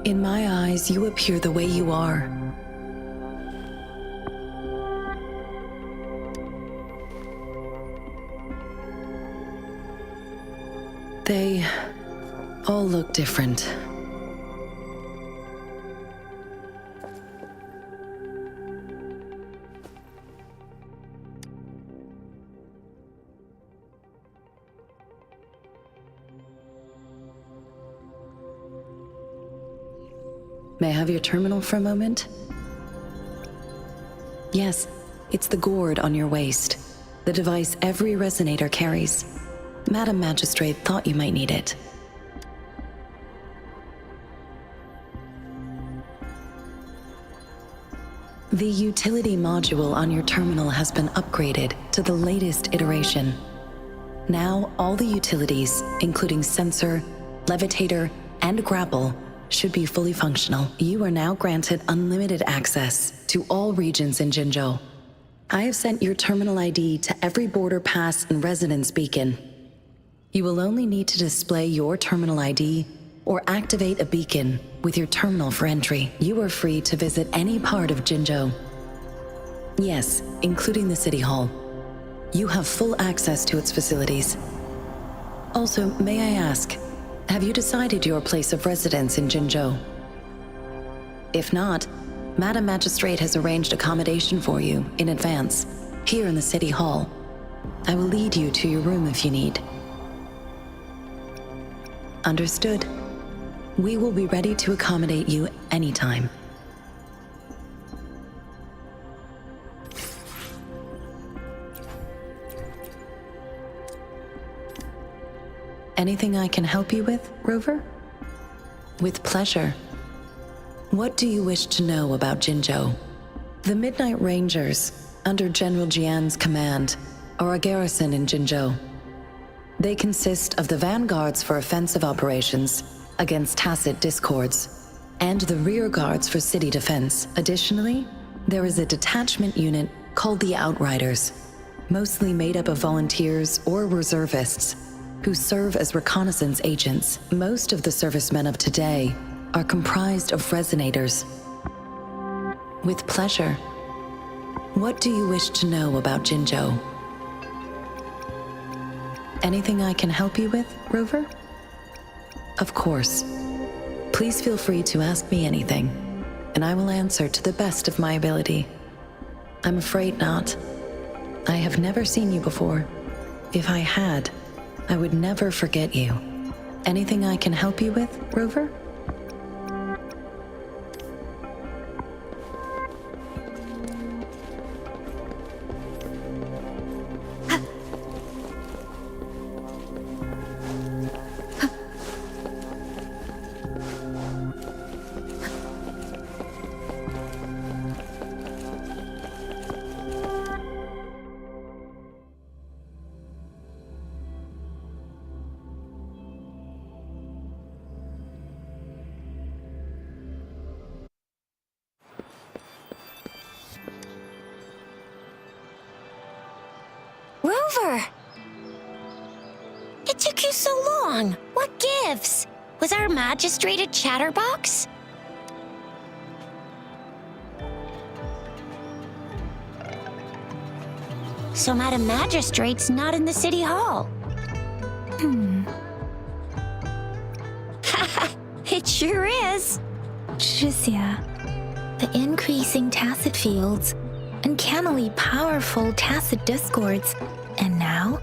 In my eyes, you appear the way you are. They all look different. May I have your terminal for a moment? Yes, it's the gourd on your waist, the device every resonator carries. Madam Magistrate thought you might need it. The utility module on your terminal has been upgraded to the latest iteration. Now, all the utilities, including sensor, levitator, and grapple, should be fully functional. You are now granted unlimited access to all regions in Jinzhou. I have sent your terminal ID to every border pass and residence beacon. You will only need to display your terminal ID or activate a beacon with your terminal for entry. You are free to visit any part of Jinzhou. Yes, including the City Hall. You have full access to its facilities. Also, may I ask, have you decided your place of residence in Jinzhou? If not, Madam Magistrate has arranged accommodation for you in advance, here in the City Hall. I will lead you to your room if you need. Understood. We will be ready to accommodate you anytime. Anything I can help you with, Rover? With pleasure. What do you wish to know about Jinzhou? The Midnight Rangers, under General Jian's command, are a garrison in Jinzhou. They consist of the vanguards for offensive operations against tacit discords, and the rear guards for city defense. Additionally, there is a detachment unit called the Outriders, mostly made up of volunteers or reservists who serve as reconnaissance agents. Most of the servicemen of today are comprised of resonators. With pleasure. What do you wish to know about Jinzhou? Anything I can help you with, Rover? Of course. Please feel free to ask me anything, and I will answer to the best of my ability. I'm afraid not. I have never seen you before. If I had, I would never forget you. Anything I can help you with, Rover? Rover! It took you so long. What gives? Was our magistrate a chatterbox? So Madam Magistrate's not in the city hall. It sure is. Tricia, the increasing tacit fields, uncannily powerful tacit discords, and now,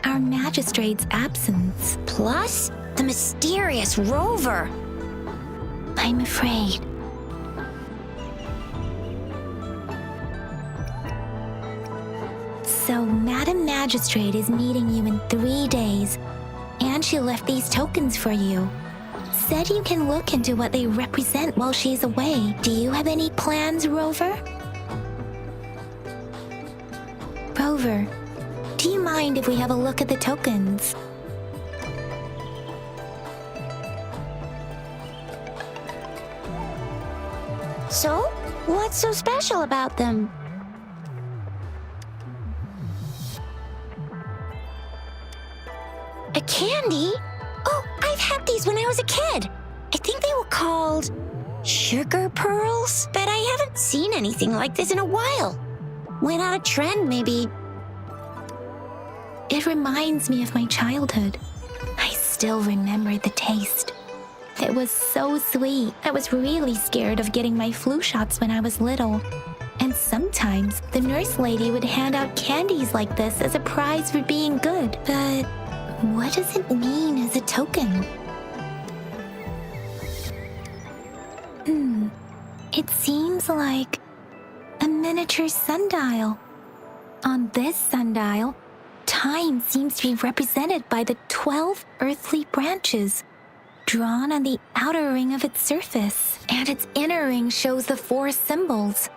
our magistrate's absence. Plus, the mysterious Rover. I'm afraid. So, Madam Magistrate is meeting you in 3 days, and she left these tokens for you. Said you can look into what they represent while she's away. Do you have any plans, Rover? Rover, do you mind if we have a look at the tokens? So, what's so special about them? A candy? Oh, I've had these when I was a kid. I think they were called sugar pearls, but I haven't seen anything like this in a while. Went out of trend, maybe. It reminds me of my childhood. I still remember the taste. It was so sweet. I was really scared of getting my flu shots when I was little. And sometimes the nurse lady would hand out candies like this as a prize for being good. But what does it mean as a token? It seems like a miniature sundial. On this sundial, time seems to be represented by the 12 earthly branches drawn on the outer ring of its surface. And its inner ring shows the 4 symbols,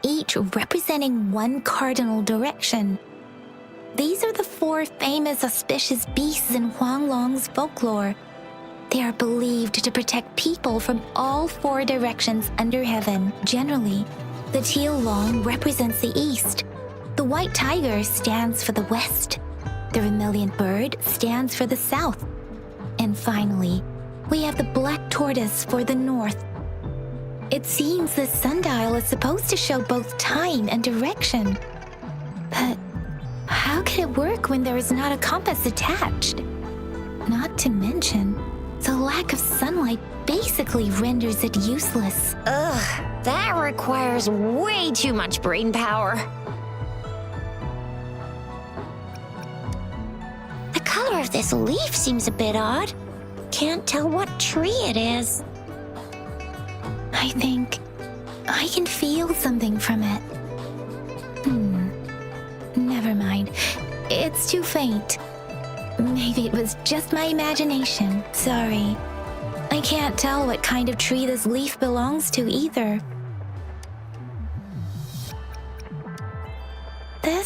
each representing one cardinal direction. These are the 4 famous auspicious beasts in Huanglong's folklore. They are believed to protect people from all 4 directions under heaven. Generally, the teal long represents the east. The white tiger stands for the west. The vermilion bird stands for the south. And finally, we have the black tortoise for the north. It seems this sundial is supposed to show both time and direction. But how can it work when there is not a compass attached? Not to mention, the lack of sunlight basically renders it useless. Ugh, that requires way too much brain power. The color of this leaf seems a bit odd. Can't tell what tree it is. I think I can feel something from it. Never mind. It's too faint. Maybe it was just my imagination. Sorry. I can't tell what kind of tree this leaf belongs to either.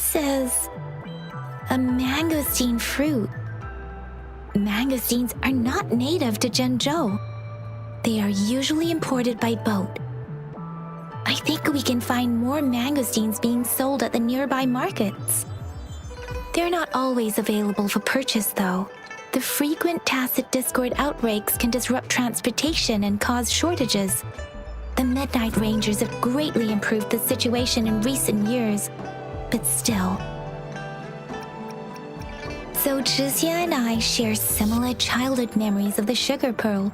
says a mangosteen fruit. Mangosteens are not native to Zhengzhou. They are usually imported by boat. I think we can find more mangosteens being sold at the nearby markets. They're not always available for purchase, though. The frequent tacit Discord outbreaks can disrupt transportation and cause shortages. The Midnight Rangers have greatly improved the situation in recent years, but still. So Zhixia and I share similar childhood memories of the Sugar Pearl.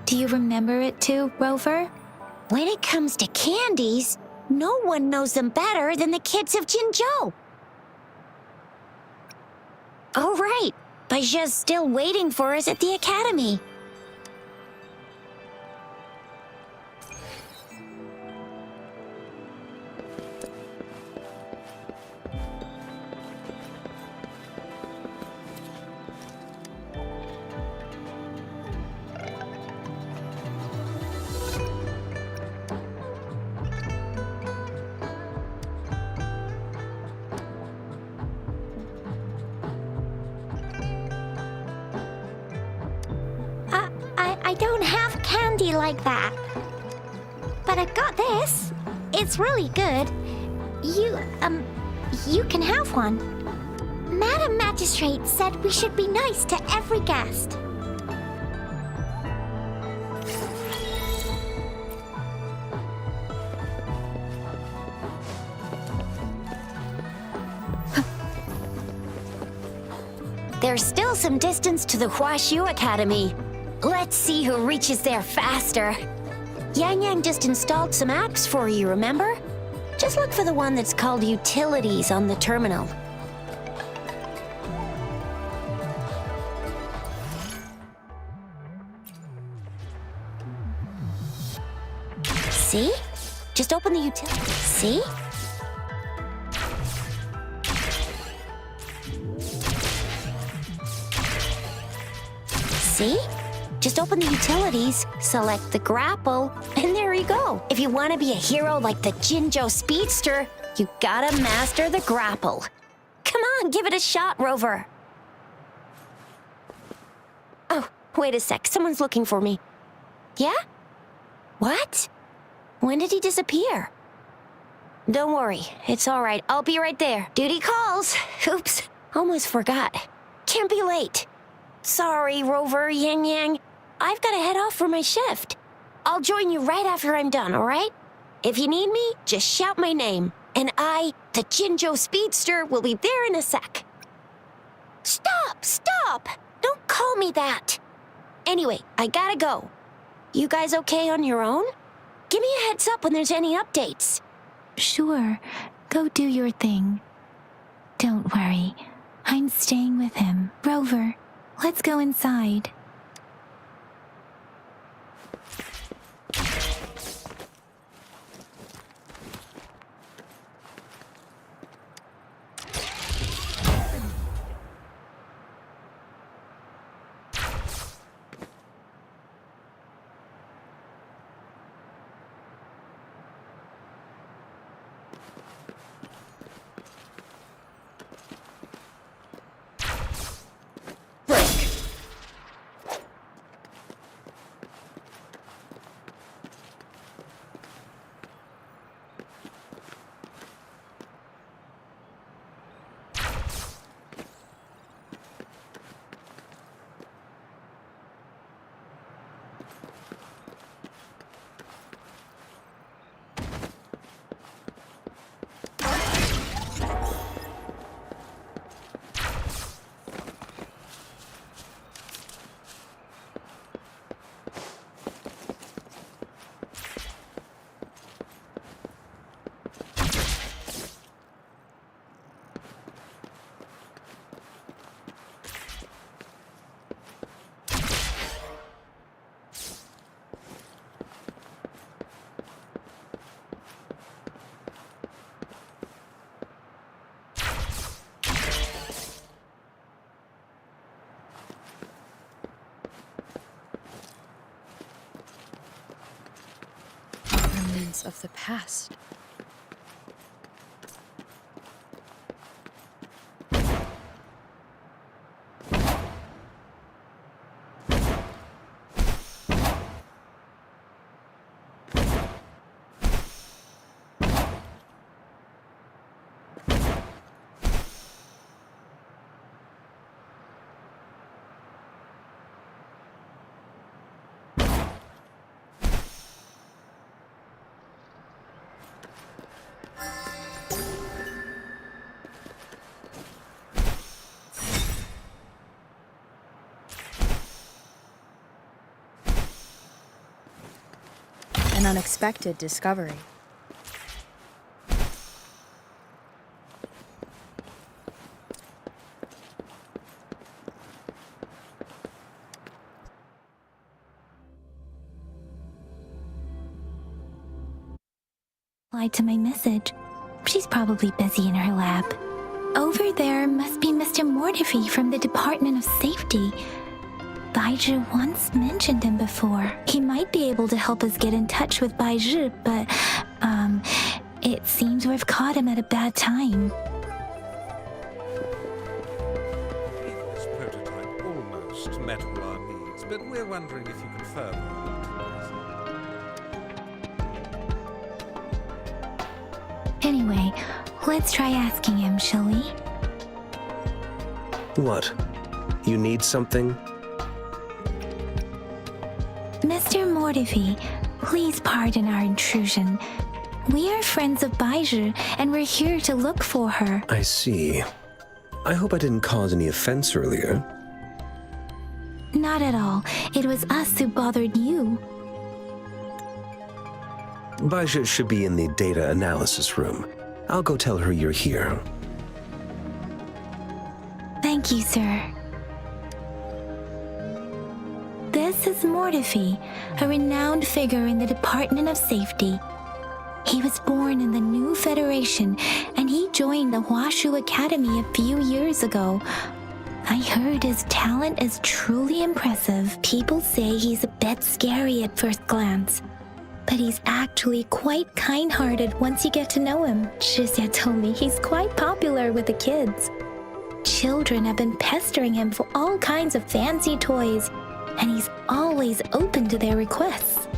Do you remember it too, Rover? When it comes to candies, no one knows them better than the kids of Jinzhou. All right, Baijia's still waiting for us at the academy. I don't have candy like that. But I got this. It's really good. You can have one. Madam Magistrate said we should be nice to every guest. There's still some distance to the Huaxiu Academy. Let's see who reaches there faster. Yang Yang just installed some apps for you, remember? Just look for the one that's called Utilities on the terminal. See? Just open the utility. See? See? Just open the utilities, select the grapple, and there you go. If you want to be a hero like the Jinzhou Speedster, you gotta master the grapple. Come on, give it a shot, Rover. Oh, wait a sec. Someone's looking for me. Yeah? What? When did he disappear? Don't worry. It's all right. I'll be right there. Duty calls. Oops. Almost forgot. Can't be late. Sorry, Rover, Yang Yang. I've got to head off for my shift. I'll join you right after I'm done, all right? If you need me, just shout my name. And I, the Jinzhou Speedster, will be there in a sec. Stop! Stop! Don't call me that. Anyway, I gotta go. You guys okay on your own? Give me a heads up when there's any updates. Sure. Go do your thing. Don't worry. I'm staying with him. Rover, let's go inside. Of the past. An unexpected discovery. Replied to my message. She's probably busy in her lab. Over there must be Mr. Mortifi from the Department of Safety. Baizhi once mentioned him before. He might be able to help us get in touch with Baizhi, but, it seems we've caught him at a bad time. This prototype almost met all our needs, but we're wondering if you can further Anyway, let's try asking him, shall we? What? You need something? Mr. Mortifi, please pardon our intrusion. We are friends of Baizhi, and we're here to look for her. I see. I hope I didn't cause any offense earlier. Not at all. It was us who bothered you. Baizhi should be in the data analysis room. I'll go tell her you're here. Thank you, sir. This is Mortifi, a renowned figure in the Department of Safety. He was born in the New Federation, and he joined the Huashu Academy a few years ago. I heard his talent is truly impressive. People say he's a bit scary at first glance, but he's actually quite kind-hearted once you get to know him. Shizia told me he's quite popular with the kids. Children have been pestering him for all kinds of fancy toys, and he's always open to their requests.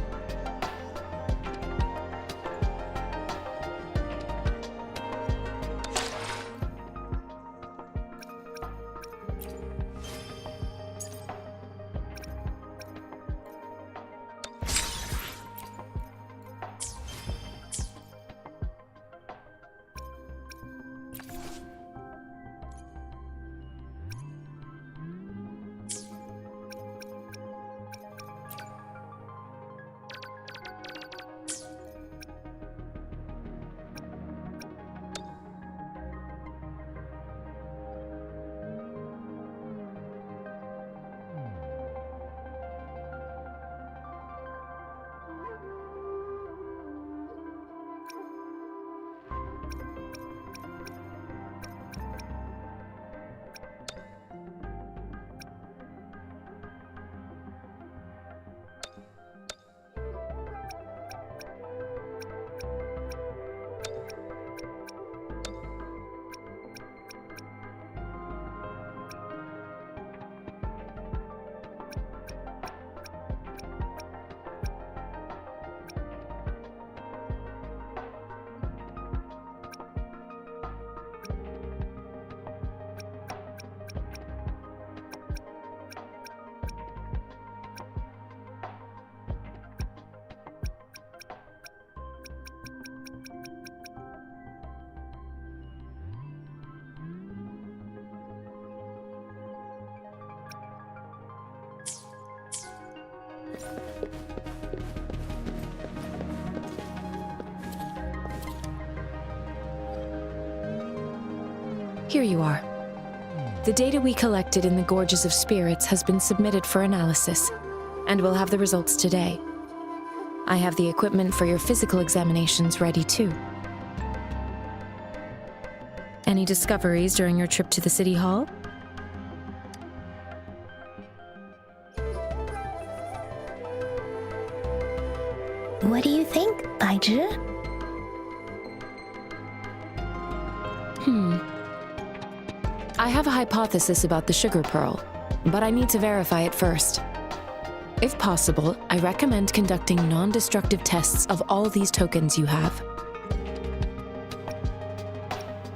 Here you are. The data we collected in the Gorges of Spirits has been submitted for analysis, and we'll have the results today. I have the equipment for your physical examinations ready too. Any discoveries during your trip to the City Hall? What do you think, Baizhi? I have a hypothesis about the sugar pearl, but I need to verify it first. If possible, I recommend conducting non-destructive tests of all these tokens you have.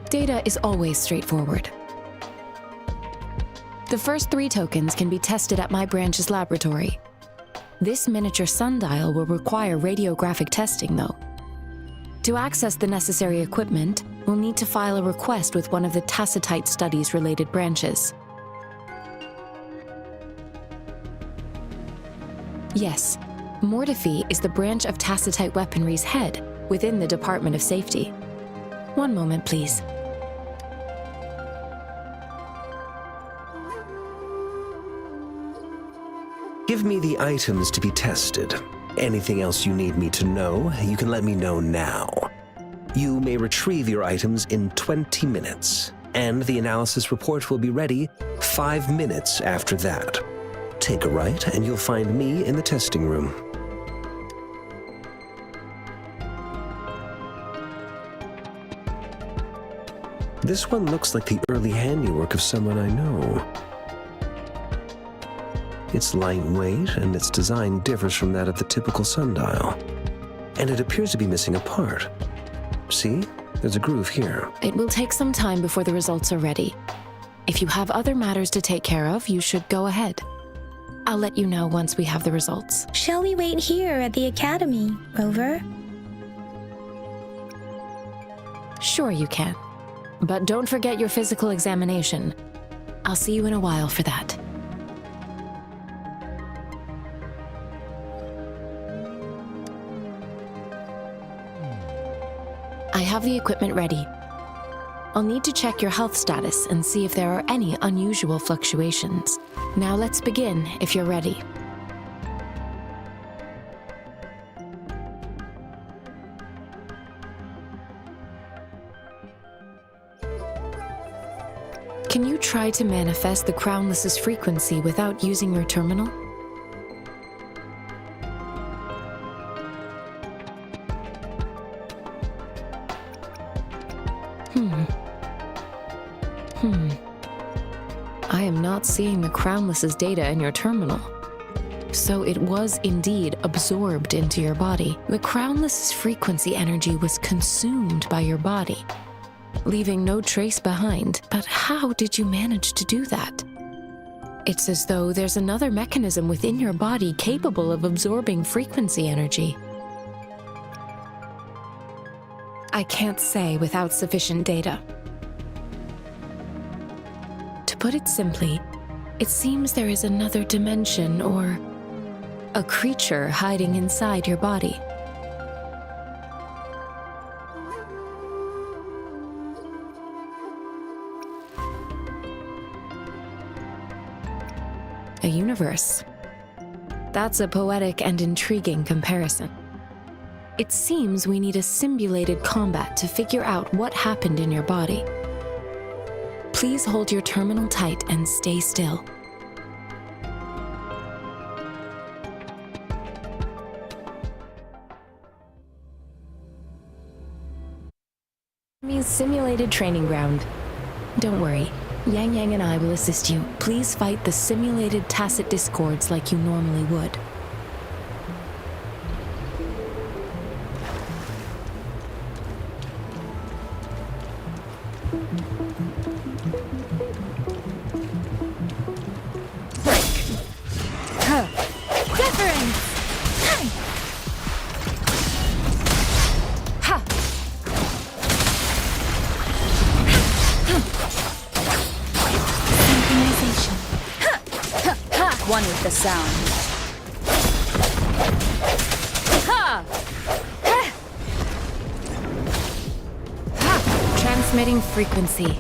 Data is always straightforward. The first 3 tokens can be tested at my branch's laboratory. This miniature sundial will require radiographic testing, though. To access the necessary equipment, we'll need to file a request with one of the Tacitite Studies-related branches. Yes, Mortefi is the branch of Tacitite Weaponry's head within the Department of Safety. One moment, please. Give me the items to be tested. Anything else you need me to know, you can let me know now. You may retrieve your items in 20 minutes, and the analysis report will be ready 5 minutes after that. Take a right, and you'll find me in the testing room. This one looks like the early handiwork of someone I know. It's lightweight, and its design differs from that of the typical sundial. And it appears to be missing a part. See? There's a groove here. It will take some time before the results are ready. If you have other matters to take care of, you should go ahead. I'll let you know once we have the results. Shall we wait here at the academy, Rover? Sure you can. But don't forget your physical examination. I'll see you in a while for that. I have the equipment ready. I'll need to check your health status and see if there are any unusual fluctuations. Now let's begin, if you're ready. Can you try to manifest the Crownless's frequency without using your terminal? I am not seeing the Crownless's data in your terminal. So it was indeed absorbed into your body. The Crownless's frequency energy was consumed by your body, leaving no trace behind. But how did you manage to do that? It's as though there's another mechanism within your body capable of absorbing frequency energy. I can't say without sufficient data. To put it simply, it seems there is another dimension or a creature hiding inside your body. A universe. That's a poetic and intriguing comparison. It seems we need a simulated combat to figure out what happened in your body. Please hold your terminal tight and stay still. Simulated training ground. Don't worry, Yang Yang and I will assist you. Please fight the simulated tacit discords like you normally would. Wuthering! Ha! Synchronization. One with the sound. Ha! Transmitting frequency.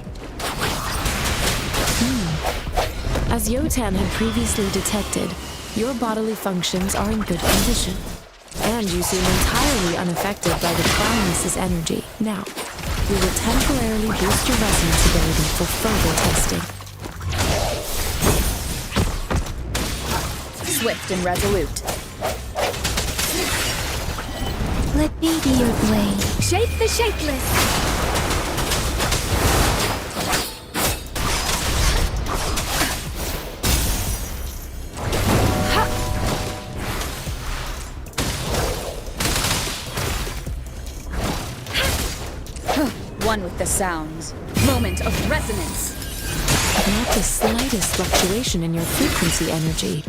As Yotan had previously detected, your bodily functions are in good condition, and you seem entirely unaffected by the Crownless's energy. Now, we will temporarily boost your resonance ability for further testing. Swift and resolute. Let me be your blade. Shape the shapeless! One with the sounds. Moment of resonance. Not the slightest fluctuation in your frequency energy.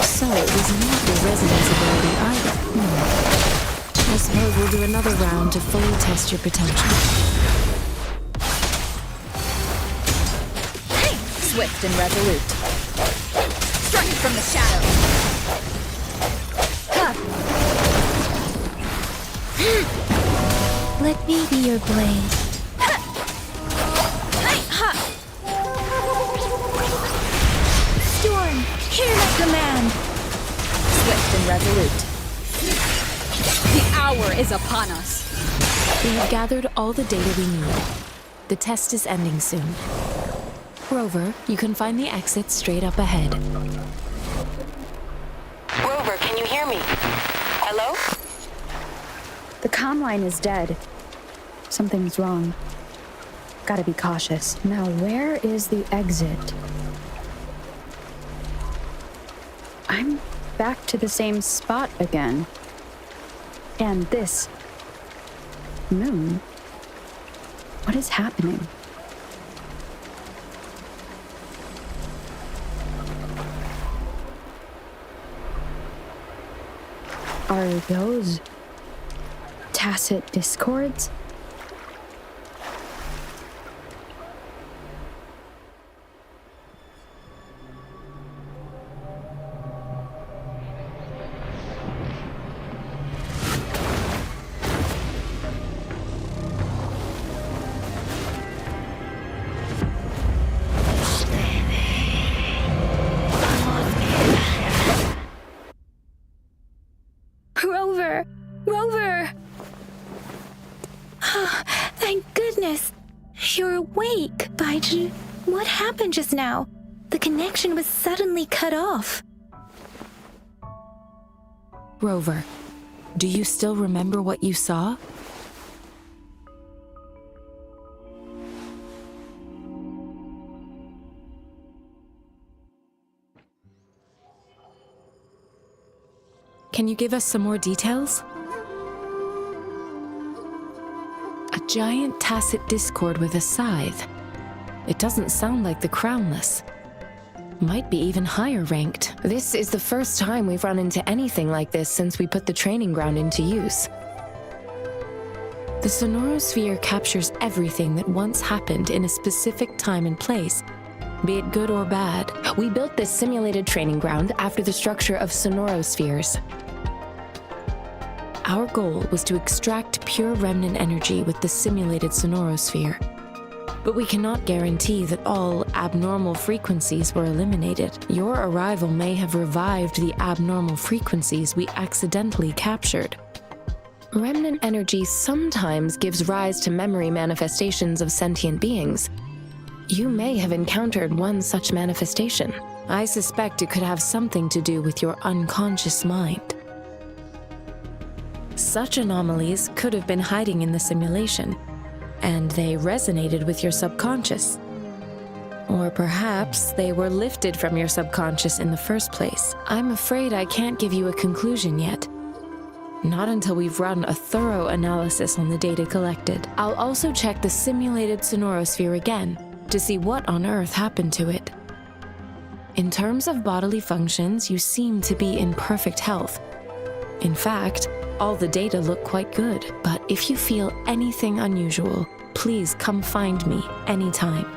So it was not your resonance ability either. I suppose we'll do another round to fully test your potential. Swift and resolute. Strike from the shadow. Let me be your blade. Storm, hear my command! Swift and resolute. The hour is upon us. We have gathered all the data we need. The test is ending soon. Rover, you can find the exit straight up ahead. Rover, can you hear me? Hello? The comm line is dead. Something's wrong. Gotta be cautious. Now, where is the exit? I'm back to the same spot again. And this moon. What is happening? Are those tacit discords? Rover! Rover! Oh, thank goodness! You're awake, Baiju. What happened just now? The connection was suddenly cut off. Rover, do you still remember what you saw? Can you give us some more details? A giant tacit discord with a scythe. It doesn't sound like the Crownless. Might be even higher ranked. This is the first time we've run into anything like this since we put the training ground into use. The Sonorosphere captures everything that once happened in a specific time and place, be it good or bad. We built this simulated training ground after the structure of Sonorospheres. Our goal was to extract pure remnant energy with the simulated Sonorosphere. But we cannot guarantee that all abnormal frequencies were eliminated. Your arrival may have revived the abnormal frequencies we accidentally captured. Remnant energy sometimes gives rise to memory manifestations of sentient beings. You may have encountered one such manifestation. I suspect it could have something to do with your unconscious mind. Such anomalies could have been hiding in the simulation, and they resonated with your subconscious. Or perhaps they were lifted from your subconscious in the first place. I'm afraid I can't give you a conclusion yet. Not until we've run a thorough analysis on the data collected. I'll also check the simulated Sonorosphere again to see what on earth happened to it. In terms of bodily functions, you seem to be in perfect health. In fact, all the data look quite good, but if you feel anything unusual, please come find me anytime.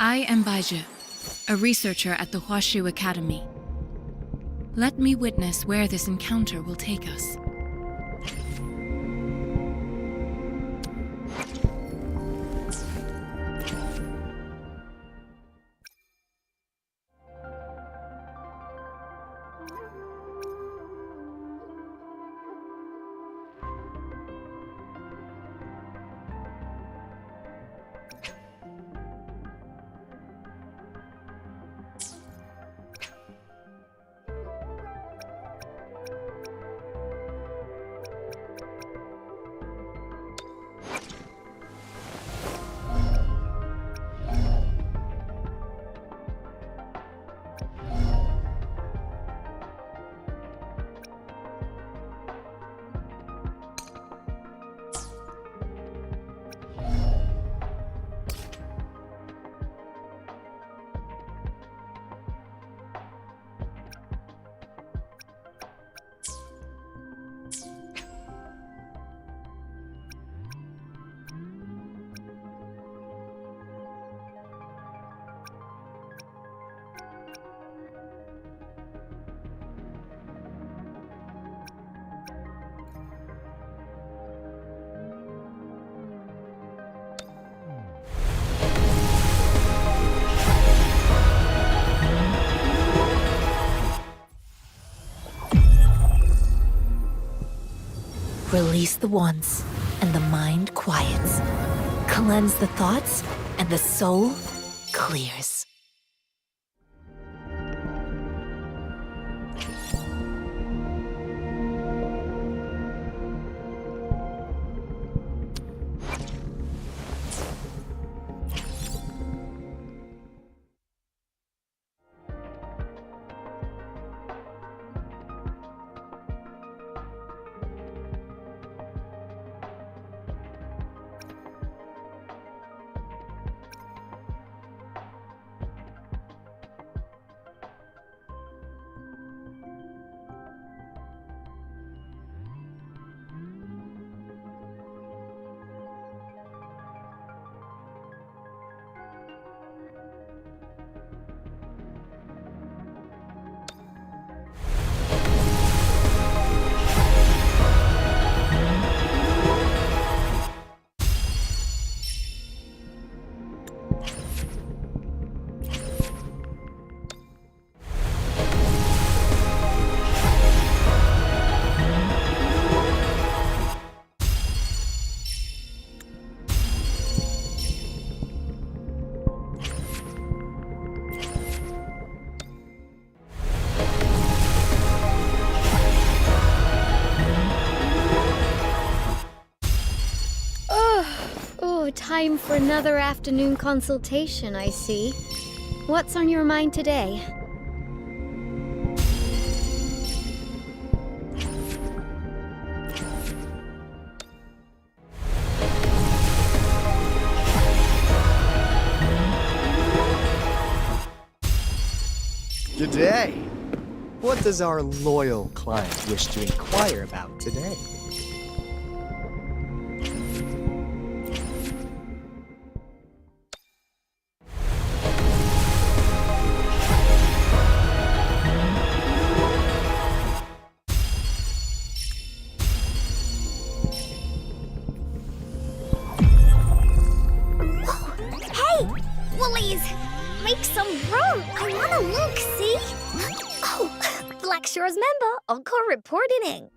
I am Baiju, a researcher at the Huashu Academy. Let me witness where this encounter will take us. Release the wands, and the mind quiets. Cleanse the thoughts, and the soul clears. Time for another afternoon consultation, I see. What's on your mind today? G'day! What does our loyal client wish to inquire about today? Make some room! I wanna look, see? Oh, Black Shore's member, Encore reporting in.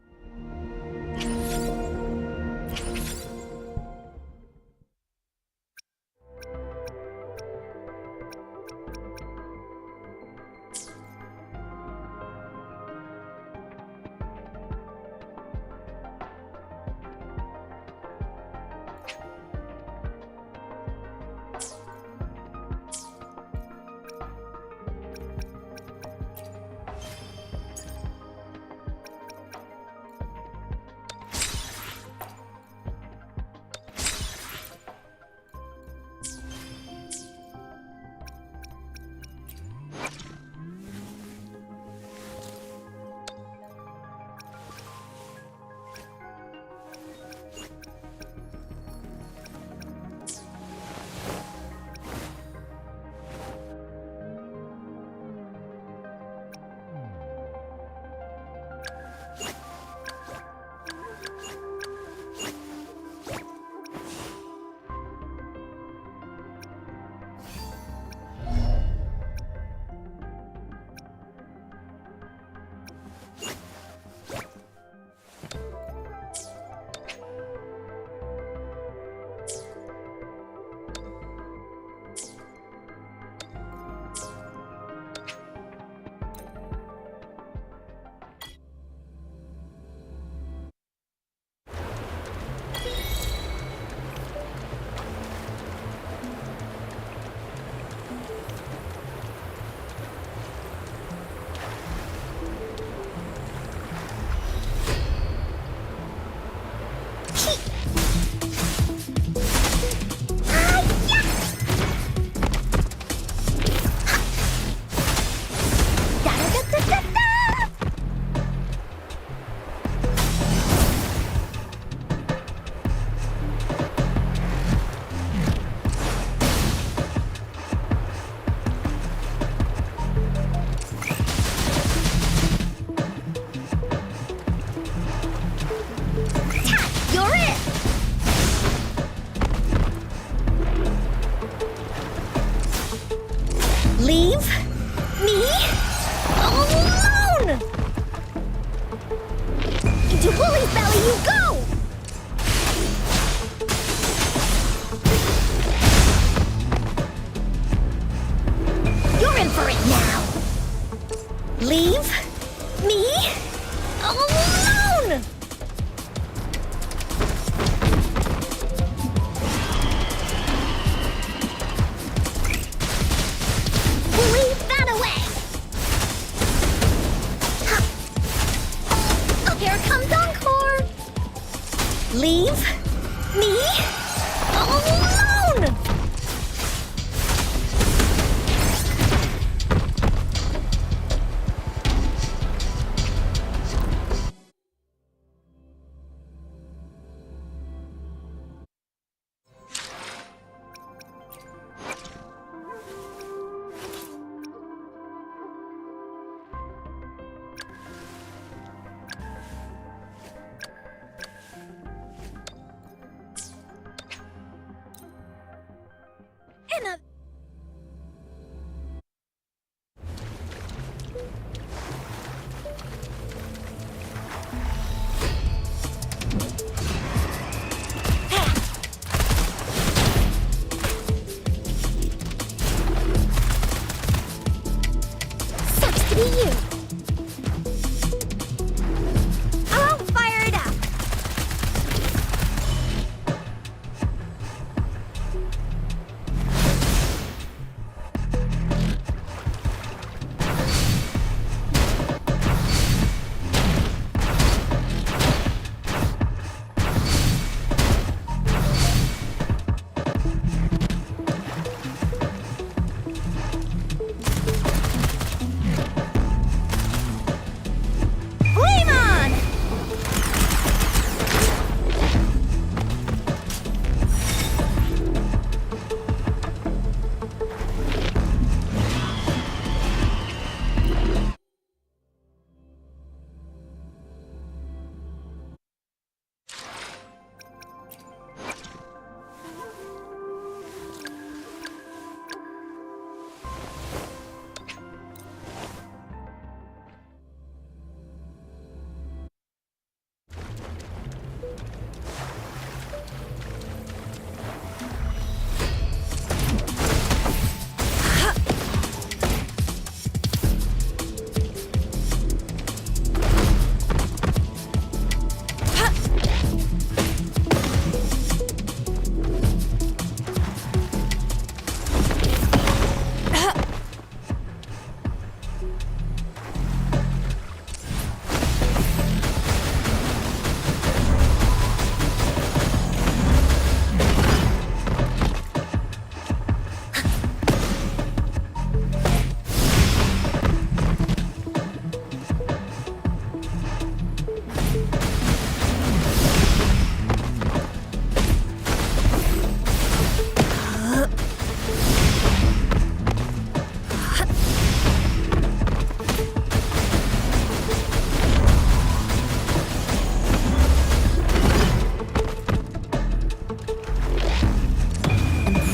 Leave me alone! Into Woolly's belly you go! Leave me alone! Leave that away! Here comes Encore! Leave me alone!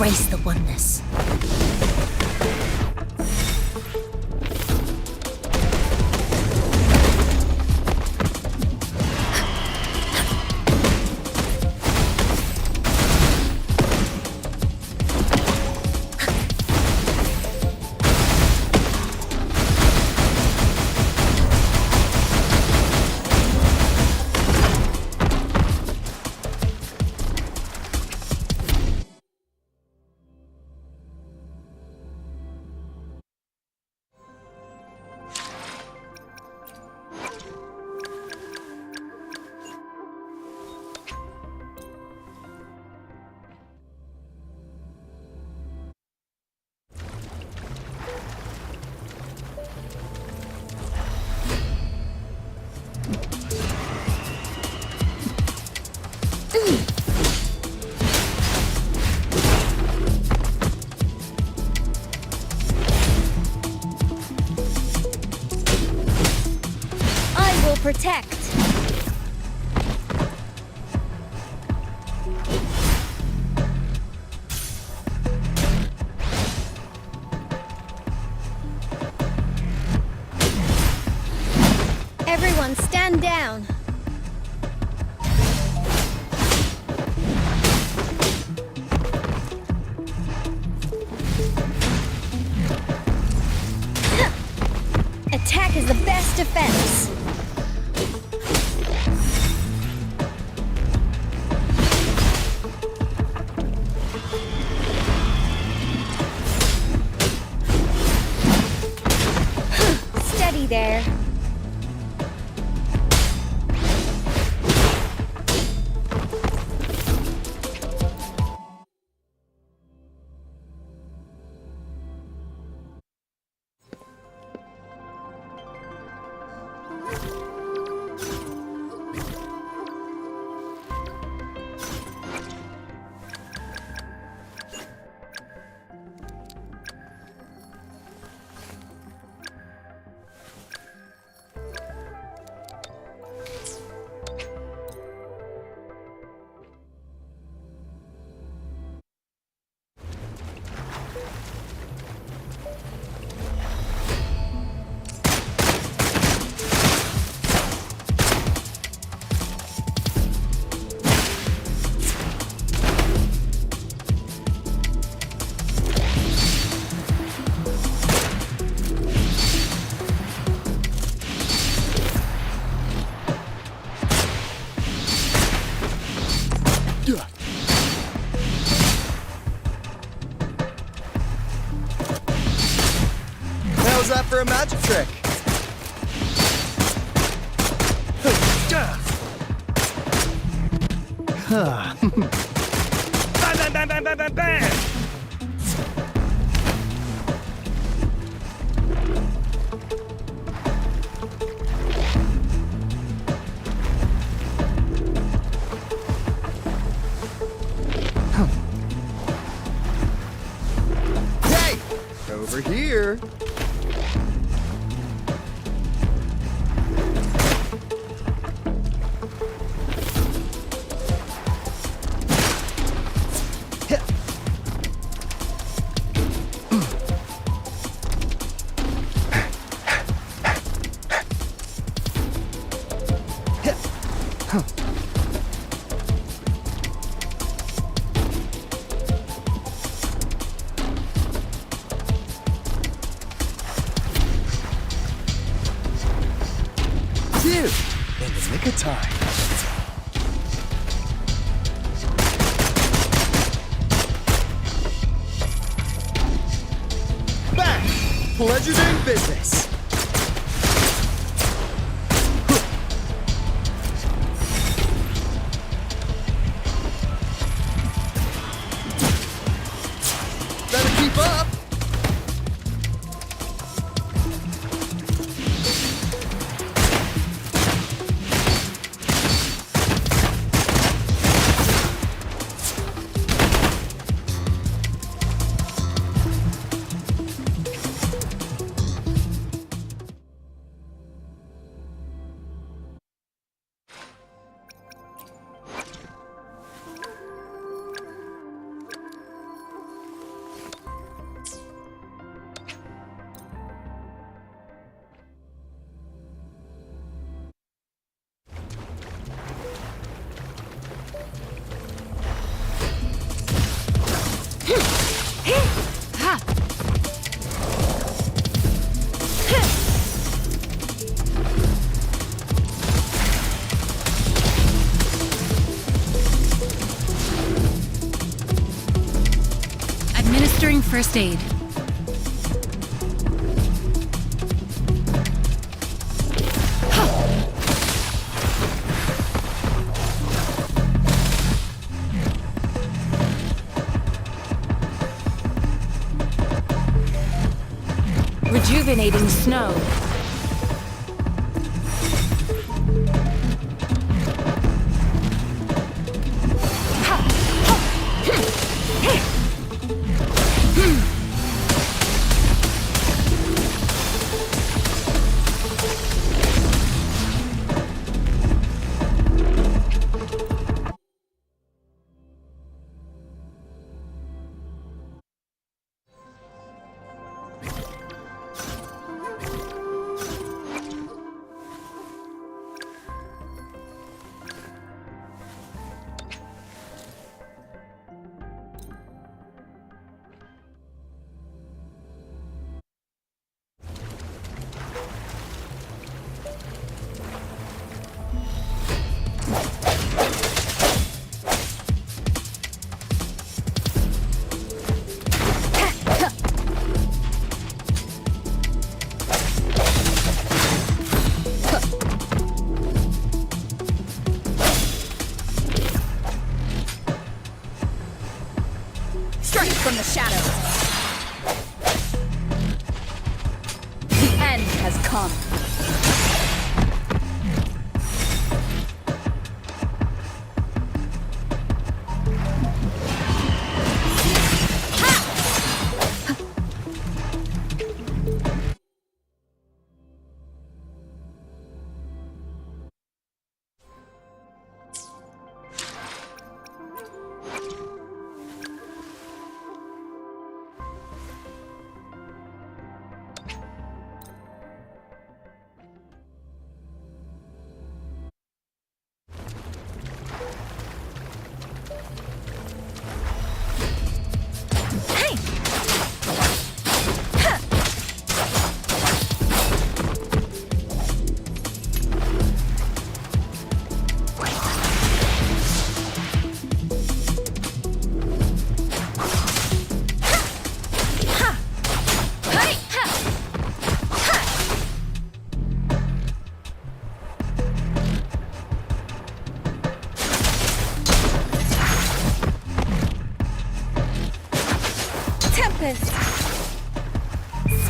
Embrace the oneness. Protect. Everyone stand down. Attack is the best defense. Steady there. How's that for a magic trick? Bam, bam, bam, bam, bam, bam! Hey! Over here. Phew! In the nick of time. Back! Pleasure doing business. Better keep up. Administering first aid. Rejuvenating snow. come.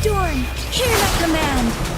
Storm, hear my command!